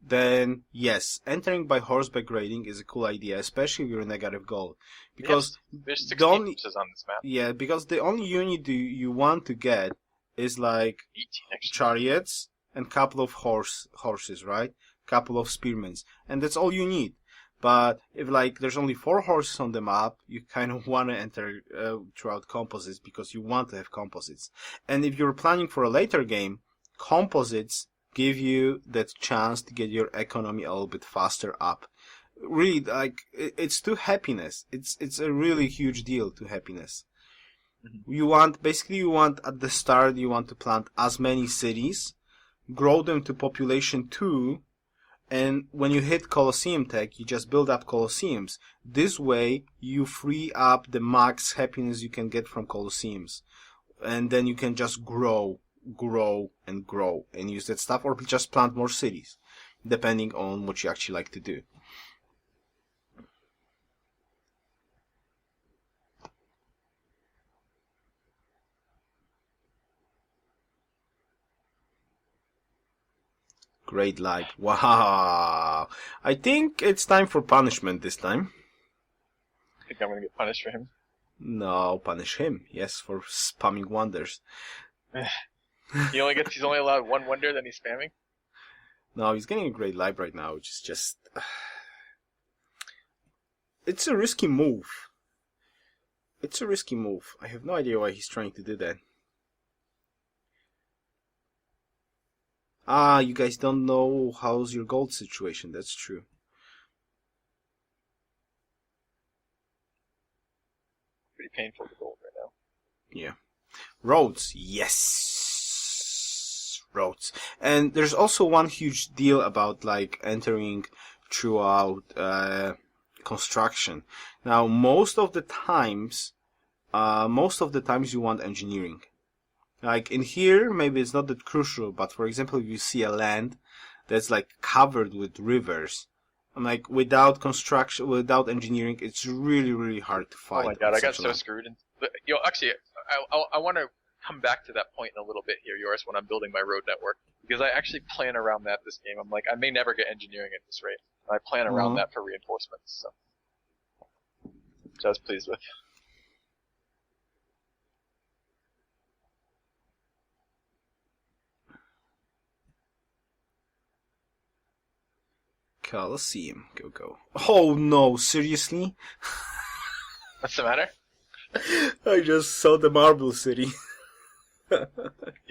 S1: then yes, entering by horseback raiding is a cool idea, especially if you're a negative goal. Because
S2: there's 16 horses on this map.
S1: Yeah, because the only unit you want to get is like
S2: 18 actually.
S1: Chariots and couple of horses, right? Couple of spearmen, and that's all you need. But if like there's only 4 horses on the map, you kind of want to enter throughout composites because you want to have composites. And if you're planning for a later game, composites give you that chance to get your economy a little bit faster up. Really, like it's to happiness. It's a really huge deal to happiness. Mm-hmm. You want at the start you want to plant as many cities, grow them to population 2. And when you hit Colosseum tech, you just build up Colosseums. This way, you free up the max happiness you can get from Colosseums. And then you can just grow, and use that stuff, or just plant more cities, depending on what you actually like to do. Great light. Wow. I think it's time for punishment this time.
S2: I think I'm going to get punished for him.
S1: No, punish him. Yes, for spamming wonders.
S2: He's only allowed 1 wonder, then he's spamming?
S1: No, he's getting a great light right now, which is just... It's a risky move. I have no idea why he's trying to do that. You guys don't know how's your gold situation. That's true.
S2: Pretty painful to gold right now.
S1: Yeah. Roads. Yes. Roads. And there's also one huge deal about like entering throughout construction. Now, most of the times you want engineering. Like in here, maybe it's not that crucial, but for example, if you see a land that's like covered with rivers, I'm like, without construction, without engineering, it's really, really hard to find.
S2: Oh my god, I got so screwed. Actually, I want to come back to that point in a little bit here, Yoris, when I'm building my road network, because I actually plan around that this game. I'm like, I may never get engineering at this rate. I plan around that for reinforcements, so. Which I was pleased with.
S1: Colosseum, go. Oh no, seriously?
S2: What's the matter?
S1: I just saw the Marble City.
S2: You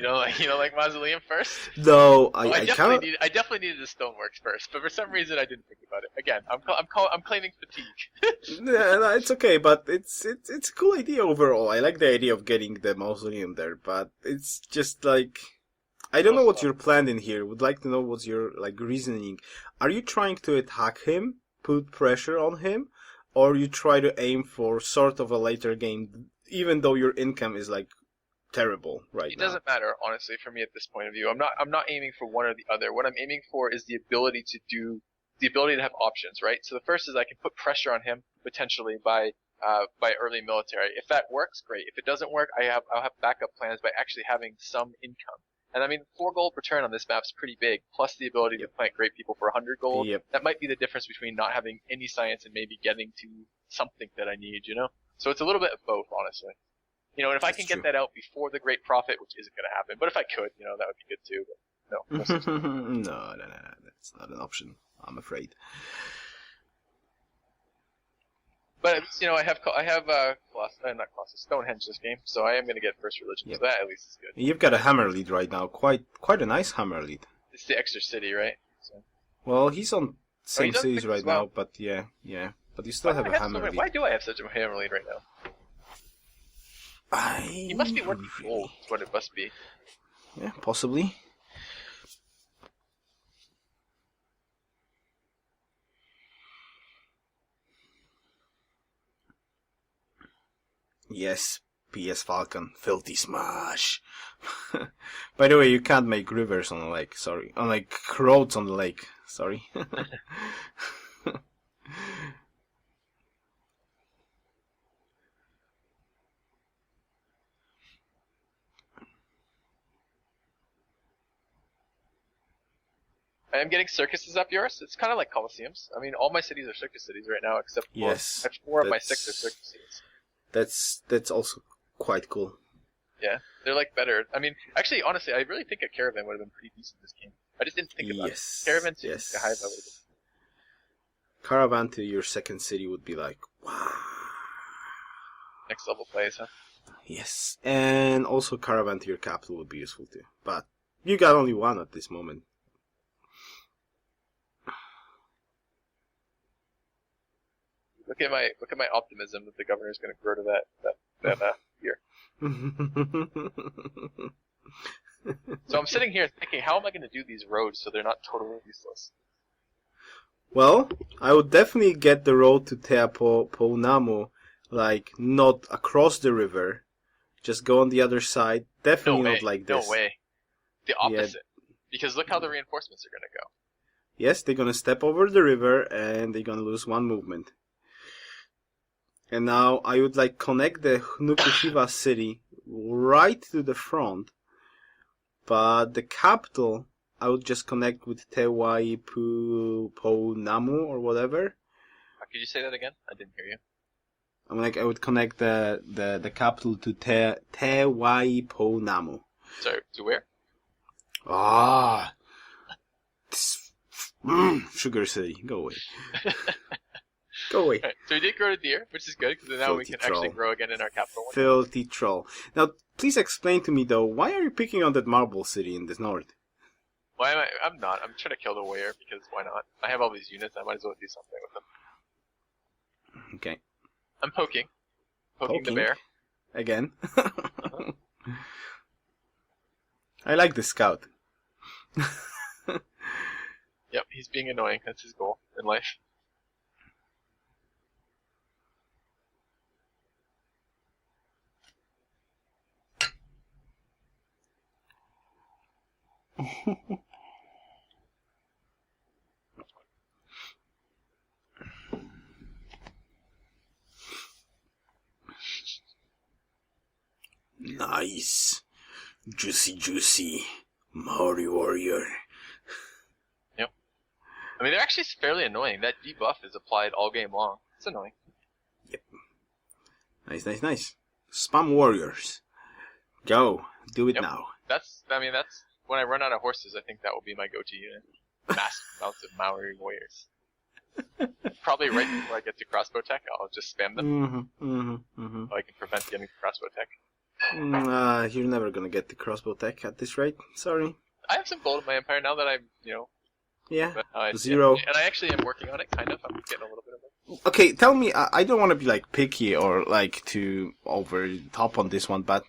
S2: don't like Mausoleum first?
S1: No,
S2: I definitely needed the Stoneworks first, but for some reason I didn't think about it. Again, I'm claiming fatigue.
S1: No, it's okay, but it's a cool idea overall. I like the idea of getting the Mausoleum there, but it's just like I don't know what your plan in here. Would like to know what's your like reasoning. Are you trying to attack him, put pressure on him, or you try to aim for sort of a later game, even though your income is like terrible right now?
S2: It doesn't matter, honestly, for me at this point of view. I'm not aiming for one or the other. What I'm aiming for is the ability to have options, right? So the first is I can put pressure on him potentially by early military. If that works, great. If it doesn't work, I'll have backup plans by actually having some income. And I mean, 4 gold per turn on this map's pretty big, plus the ability to plant great people for 100 gold.
S1: Yep.
S2: That might be the difference between not having any science and maybe getting to something that I need, you know? So it's a little bit of both, honestly. You know, and if I can get that out before the great profit, which isn't going to happen, but if I could, you know, that would be good too. But
S1: no, that's not an option, I'm afraid.
S2: But at least, you know, I have Stonehenge this game, so I am going to get first religion. So that at least is good.
S1: You've got a hammer lead right now, quite a nice hammer lead.
S2: It's the extra city, right? So.
S1: Well, he's on same cities right now, but yeah, but you still have a hammer lead.
S2: Why do I have such a hammer lead right now? He must be worth gold. Is what it must be.
S1: Yeah, possibly. Yes, PS Falcon, filthy smash. By the way, you can't make rivers on the lake, sorry. On like roads on the lake, sorry.
S2: I am getting circuses up yours. It's kind of like Colosseums. I mean, all my cities are circus cities right now, except for 4 of my 6 are circus cities.
S1: That's also quite cool.
S2: Yeah, they're like better. I mean, actually, honestly, I really think a caravan would have been pretty decent in this game. I just didn't think about it. Caravan to Hive, I would have been.
S1: Caravan to your second city would be like, wow.
S2: Next level plays, huh?
S1: Yes, and also caravan to your capital would be useful too. But you got only one at this moment.
S2: Look at my optimism that the governor is going to grow to that year. So I'm sitting here thinking, how am I going to do these roads so they're not totally useless?
S1: Well, I would definitely get the road to Teapoponamu, like not across the river, just go on the other side. Definitely not like this.
S2: No way. The opposite. Yeah. Because look how the reinforcements are going to go.
S1: Yes, they're going to step over the river and they're going to lose 1 movement. And now I would like connect the Nukushiba city right to the front, but the capital I would just connect with Tewaipuponamu or whatever.
S2: Could you say that again? I didn't hear you.
S1: I would connect the capital to Tewaiponamu.
S2: Sorry, to where?
S1: Sugar City, go away. Go away.
S2: Right, so we did grow to deer, which is good, because now we can actually grow again in our capital.
S1: Filthy troll. Now, please explain to me, though, why are you picking on that marble city in the north?
S2: Why am I? I'm not. I'm trying to kill the warrior, because why not? I have all these units, I might as well do something with them.
S1: Okay.
S2: I'm poking. Poking the bear.
S1: Again. I like the scout.
S2: Yep, he's being annoying. That's his goal in life.
S1: Nice. Juicy. Maori warrior.
S2: Yep. I mean, they're actually fairly annoying. That debuff is applied all game long. It's annoying.
S1: Yep. Nice. Spam warriors. Go. Do it now.
S2: That's when I run out of horses, I think that will be my go-to unit. Massive amounts of Maori warriors. Probably right before I get to crossbow tech, I'll just spam them. So I can prevent getting to crossbow tech.
S1: You're never gonna get the crossbow tech at this rate. Sorry.
S2: I have some gold in my empire now that I'm,
S1: Yeah,
S2: but,
S1: 0.
S2: And I actually am working on it, kind of. I'm getting a little bit of it.
S1: Okay, tell me, I don't want to be like picky or like too over the top on this one, but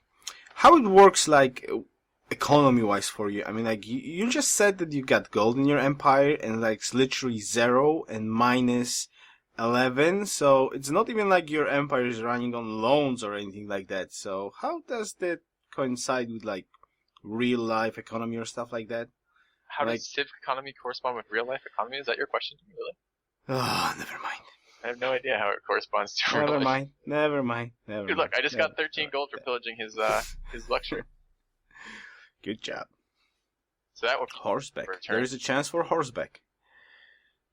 S1: how it works, like, economy-wise for you. I mean, like, you just said that you got gold in your empire, and like it's literally 0 and minus 11, so it's not even like your empire is running on loans or anything like that. So how does that coincide with like real life economy or stuff like that?
S2: How
S1: Like-
S2: does civ economy correspond with real life economy? Is that your question, really?
S1: Oh, never mind.
S2: I have no idea how it corresponds to real
S1: Never
S2: life.
S1: mind. Never mind. Never
S2: Dude,
S1: mind.
S2: look, I just
S1: Never-
S2: got 13 gold for pillaging his luxury.
S1: Good job.
S2: So that would
S1: Horseback.
S2: for a turn.
S1: There is a chance for horseback.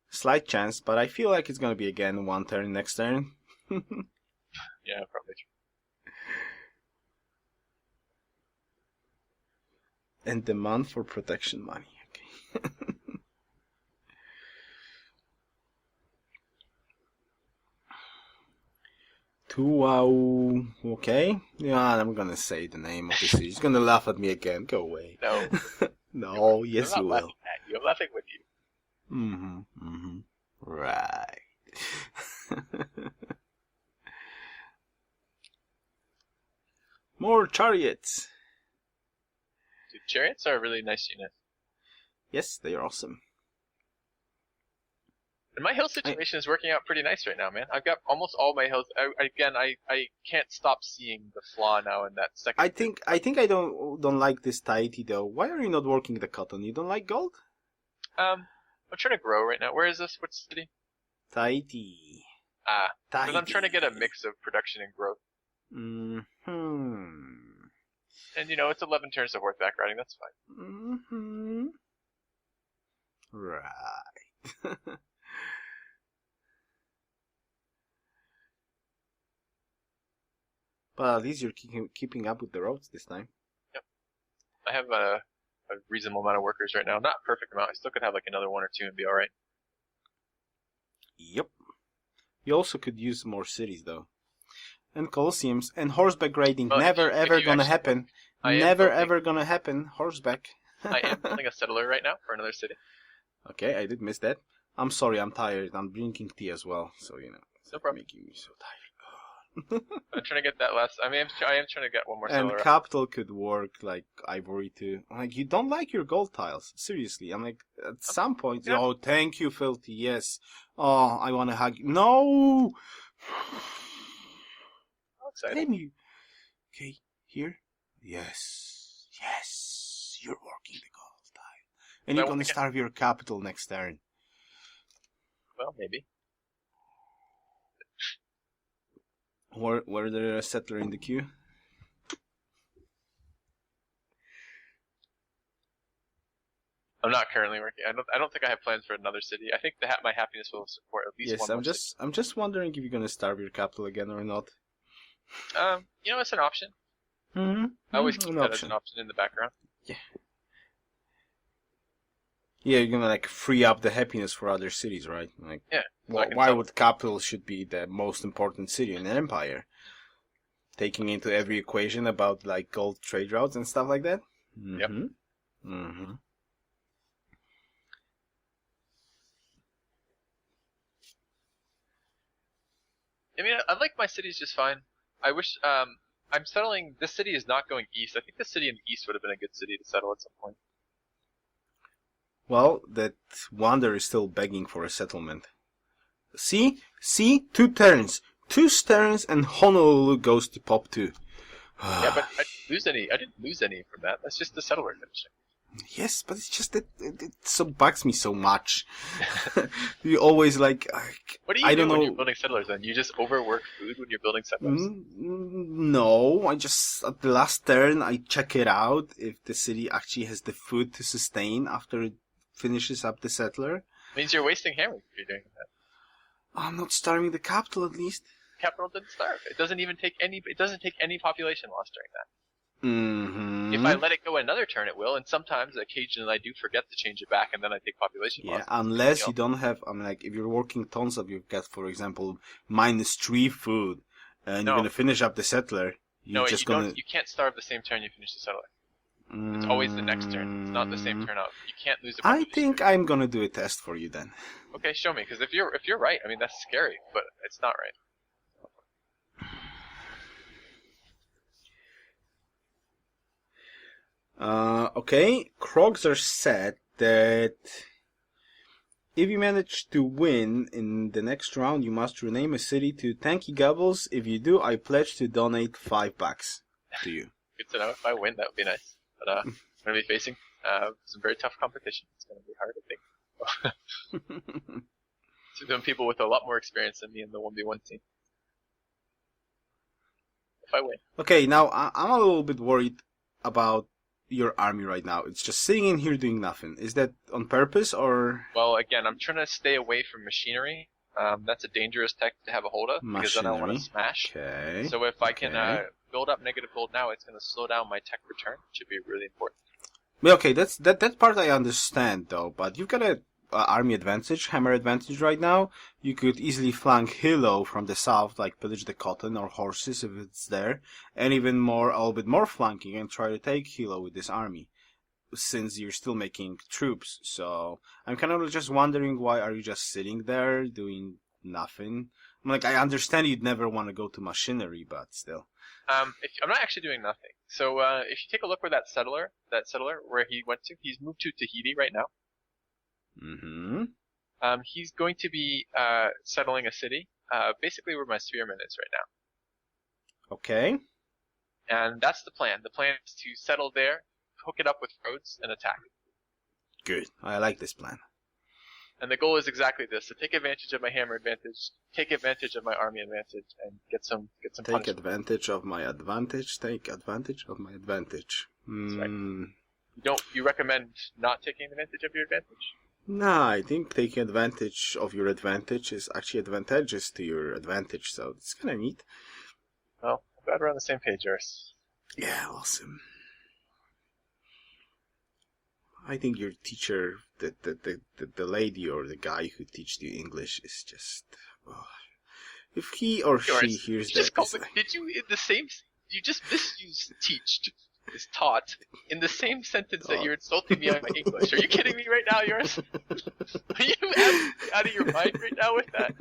S1: Slight chance, but I feel like it's gonna be again one turn next turn.
S2: Yeah, probably true.
S1: And demand for protection money. Okay. Tuau. Okay. Yeah, I'm gonna say the name of the city. He's gonna laugh at me again. Go away.
S2: No.
S1: No, yes
S2: I'm
S1: you
S2: not
S1: will.
S2: laughing at you. I'm laughing with you.
S1: Mm-hmm. Mm-hmm. Right. More chariots.
S2: Dude, chariots are a really nice unit.
S1: Yes, they are awesome.
S2: And my hill situation is working out pretty nice right now, man. I've got almost all my hills. I can't stop seeing the flaw now in that second.
S1: I think I don't like this Tahiti though. Why are you not working the cotton? You don't like gold?
S2: I'm trying to grow right now. Where is this? What city?
S1: Tahiti.
S2: Because I'm trying to get a mix of production and growth.
S1: Mm-hmm.
S2: And it's 11 turns of horseback riding. That's fine.
S1: Mm-hmm. Right. But at least you're keeping up with the roads this time.
S2: Yep. I have a reasonable amount of workers right now. Not a perfect amount. I still could have like another 1 or 2 and be alright.
S1: Yep. You also could use more cities though. And colosseums and horseback riding.
S2: Well,
S1: Never ever gonna happen. Never ever gonna happen. Horseback.
S2: I am building a settler right now for another city.
S1: Okay, I did miss that. I'm sorry, I'm tired. I'm drinking tea as well, so it's
S2: No problem.
S1: making me so tired.
S2: I'm trying to get that last. I am trying to get one more
S1: And
S2: settler.
S1: capital could work like ivory too. Like, you don't like your gold tiles, seriously. I'm like, at some point,
S2: yeah.
S1: oh, thank you, Filthy. Yes. Oh, I want to hug you. No.
S2: How excited.
S1: Damn you. Okay, here. Yes. Yes. You're working the gold tile, and
S2: So
S1: you're gonna starve your capital next turn.
S2: Well, maybe.
S1: Were there a settler in the queue?
S2: I'm not currently working. I don't think I have plans for another city. I think my happiness will support at least
S1: Yes,
S2: one more city.
S1: I'm just wondering if you're gonna starve your capital again or not.
S2: It's an option.
S1: Mm-hmm.
S2: I always keep that as an option in the background.
S1: Yeah. Yeah, you're gonna like free up the happiness for other cities, right? Like,
S2: Yeah. So
S1: why would capital should be the most important city in an empire? Taking into every equation about like gold trade routes and stuff like that. Mm-hmm.
S2: Yep.
S1: Mm-hmm.
S2: I mean, I like my cities just fine. I wish. I'm settling. This city is not going east. I think the city in the east would have been a good city to settle at some point.
S1: Well, that Wander is still begging for a settlement. See, 2 turns, 2 turns, and Honolulu goes to pop 2.
S2: Yeah, but I didn't lose any from that. That's just the settler finishing.
S1: Yes, but it's just that it so bugs me so much. You always like.
S2: What do you do when you're building settlers? Then you just overwork food when you're building settlers.
S1: No, I just at the last turn I check it out if the city actually has the food to sustain after it finishes up the settler.
S2: Means you're wasting hammers if you're doing that.
S1: I'm not starving the capital, at least.
S2: Capital didn't starve. It doesn't even take any. It doesn't take any population loss during that.
S1: Mm-hmm.
S2: If I let it go another turn, it will. And sometimes, occasionally, I do forget to change it back, and then I take population loss.
S1: Yeah, unless you don't have. I mean, like if you're working tons of, you've got, for example, -3 food, and you're gonna finish up the settler. You
S2: can't starve the same turn you finish the settler. It's always the next turn. It's not the same turn out. You can't lose a
S1: I think I'm gonna do a test for you then.
S2: Okay, show me. Because if you're right, I mean that's scary, but it's not right.
S1: Okay, Krogs are set that if you manage to win in the next round, you must rename a city to Tanky Gobbles. If you do, I pledge to donate $5 to you.
S2: Good to know. If I win, that would be nice. But I'm going to be facing some very tough competition. It's going to be hard, I think. To them people with a lot more experience than me in the 1v1 team. If I win.
S1: Okay, now I'm a little bit worried about your army right now. It's just sitting in here doing nothing. Is that on purpose or?
S2: Well, again, I'm trying to stay away from machinery. That's a dangerous tech to have a hold of because then I want to smash.
S1: Okay.
S2: So if I can build up negative gold now, it's going to slow down my tech return, which should be really important.
S1: Well, okay, that part I understand though, but you've got a army advantage, hammer advantage right now. You could easily flank Hilo from the south, like pillage the cotton or horses if it's there, and even more, a little bit more flanking and try to take Hilo with this army, since you're still making troops. So I'm kind of just wondering, why are you just sitting there doing nothing? I'm like, I understand you'd never want to go to machinery, but still.
S2: I'm not actually doing nothing. So if you take a look where that settler where he went to, he's moved to Tahiti right now.
S1: Mm-hmm.
S2: He's going to be settling a city, basically where my spearman is right now.
S1: Okay.
S2: And that's the plan. The plan is to settle there, hook it up with roads, and attack.
S1: Good. I like this plan.
S2: And the goal is exactly this: to take advantage of my hammer advantage, take advantage of my army advantage, and get some
S1: Take advantage of my advantage. Take advantage of my advantage.
S2: That's right. You recommend not taking advantage of your advantage?
S1: Nah, I think taking advantage of your advantage is actually advantageous to your advantage, so it's kind of neat.
S2: Well, I'm glad we're on the same page, Earth.
S1: Yeah, awesome. I think your teacher, the lady or the guy who teaches you English is just, if he or she hears that,
S2: did you in the same? You just misused teached. Is taught in the same sentence that you're insulting me on my English. Are you kidding me right now, yours? Are you out of your mind right now with that?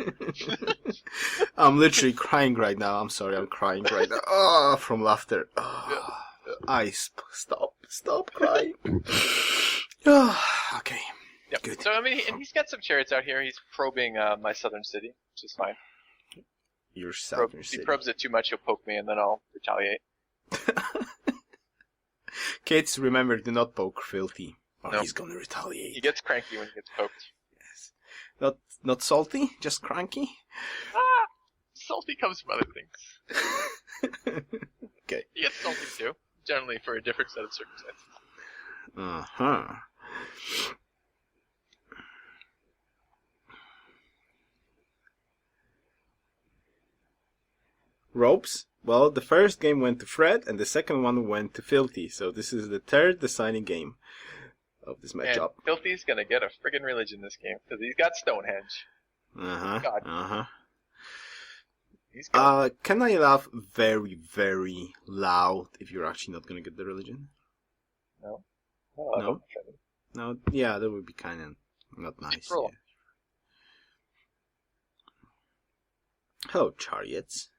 S1: I'm literally crying right now. I'm sorry, I'm crying right now. Oh, from laughter. Oh, stop crying. Okay.
S2: Yep.
S1: Good.
S2: So I mean, and he's got some chariots out here. He's probing my southern city, which is fine.
S1: Your southern city.
S2: If he probes it too much, he'll poke me, and then I'll retaliate.
S1: Kids, remember, do not poke Filthy, or he's gonna retaliate.
S2: He gets cranky when he gets poked.
S1: Yes. Not salty, just cranky?
S2: Salty comes from other things.
S1: Okay.
S2: He gets salty too, generally for a different set of circumstances.
S1: Uh-huh. Ropes? Well, the first game went to Fred, and the second one went to Filthy. So this is the third deciding game of this matchup.
S2: And Filthy's gonna get a friggin' religion this game, because he's got Stonehenge.
S1: Uh-huh.
S2: God.
S1: Uh-huh.
S2: He's got
S1: can I laugh very, very loud if you're actually not gonna get the religion?
S2: No.
S1: No? No, yeah, that would be kind of not nice. Yeah. Hello, chariots.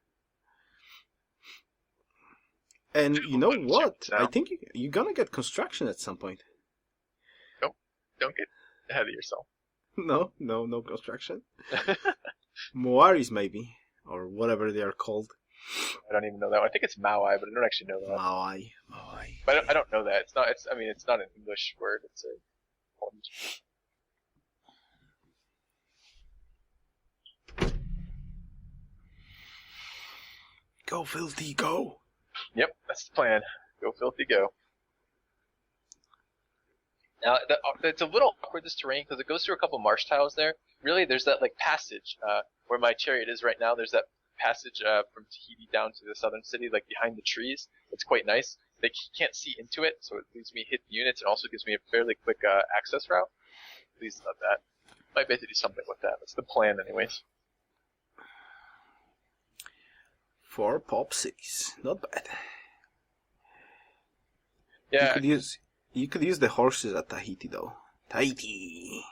S1: And you know what? I think you're gonna get construction at some point.
S2: Don't get ahead of yourself.
S1: No construction. Moaris, maybe. Or whatever they are called.
S2: I don't even know that one. I think it's Maui, but I don't actually know that.
S1: Maui.
S2: But I don't know that. It's not an English word. It's a
S1: Go, Filthy, go!
S2: Yep, that's the plan. Go, Filthy, go. Now, it's a little awkward, this terrain, because it goes through a couple marsh tiles there. Really, there's that, passage, where my chariot is right now. There's that passage, from Tahiti down to the southern city, behind the trees. It's quite nice. They can't see into it, so it leaves me hit units, and also gives me a fairly quick, access route. Please love that. Might be able to do something with that. That's the plan, anyways.
S1: 4 popsies. Not bad.
S2: Yeah.
S1: You could use the horses at Tahiti, though. Tahiti!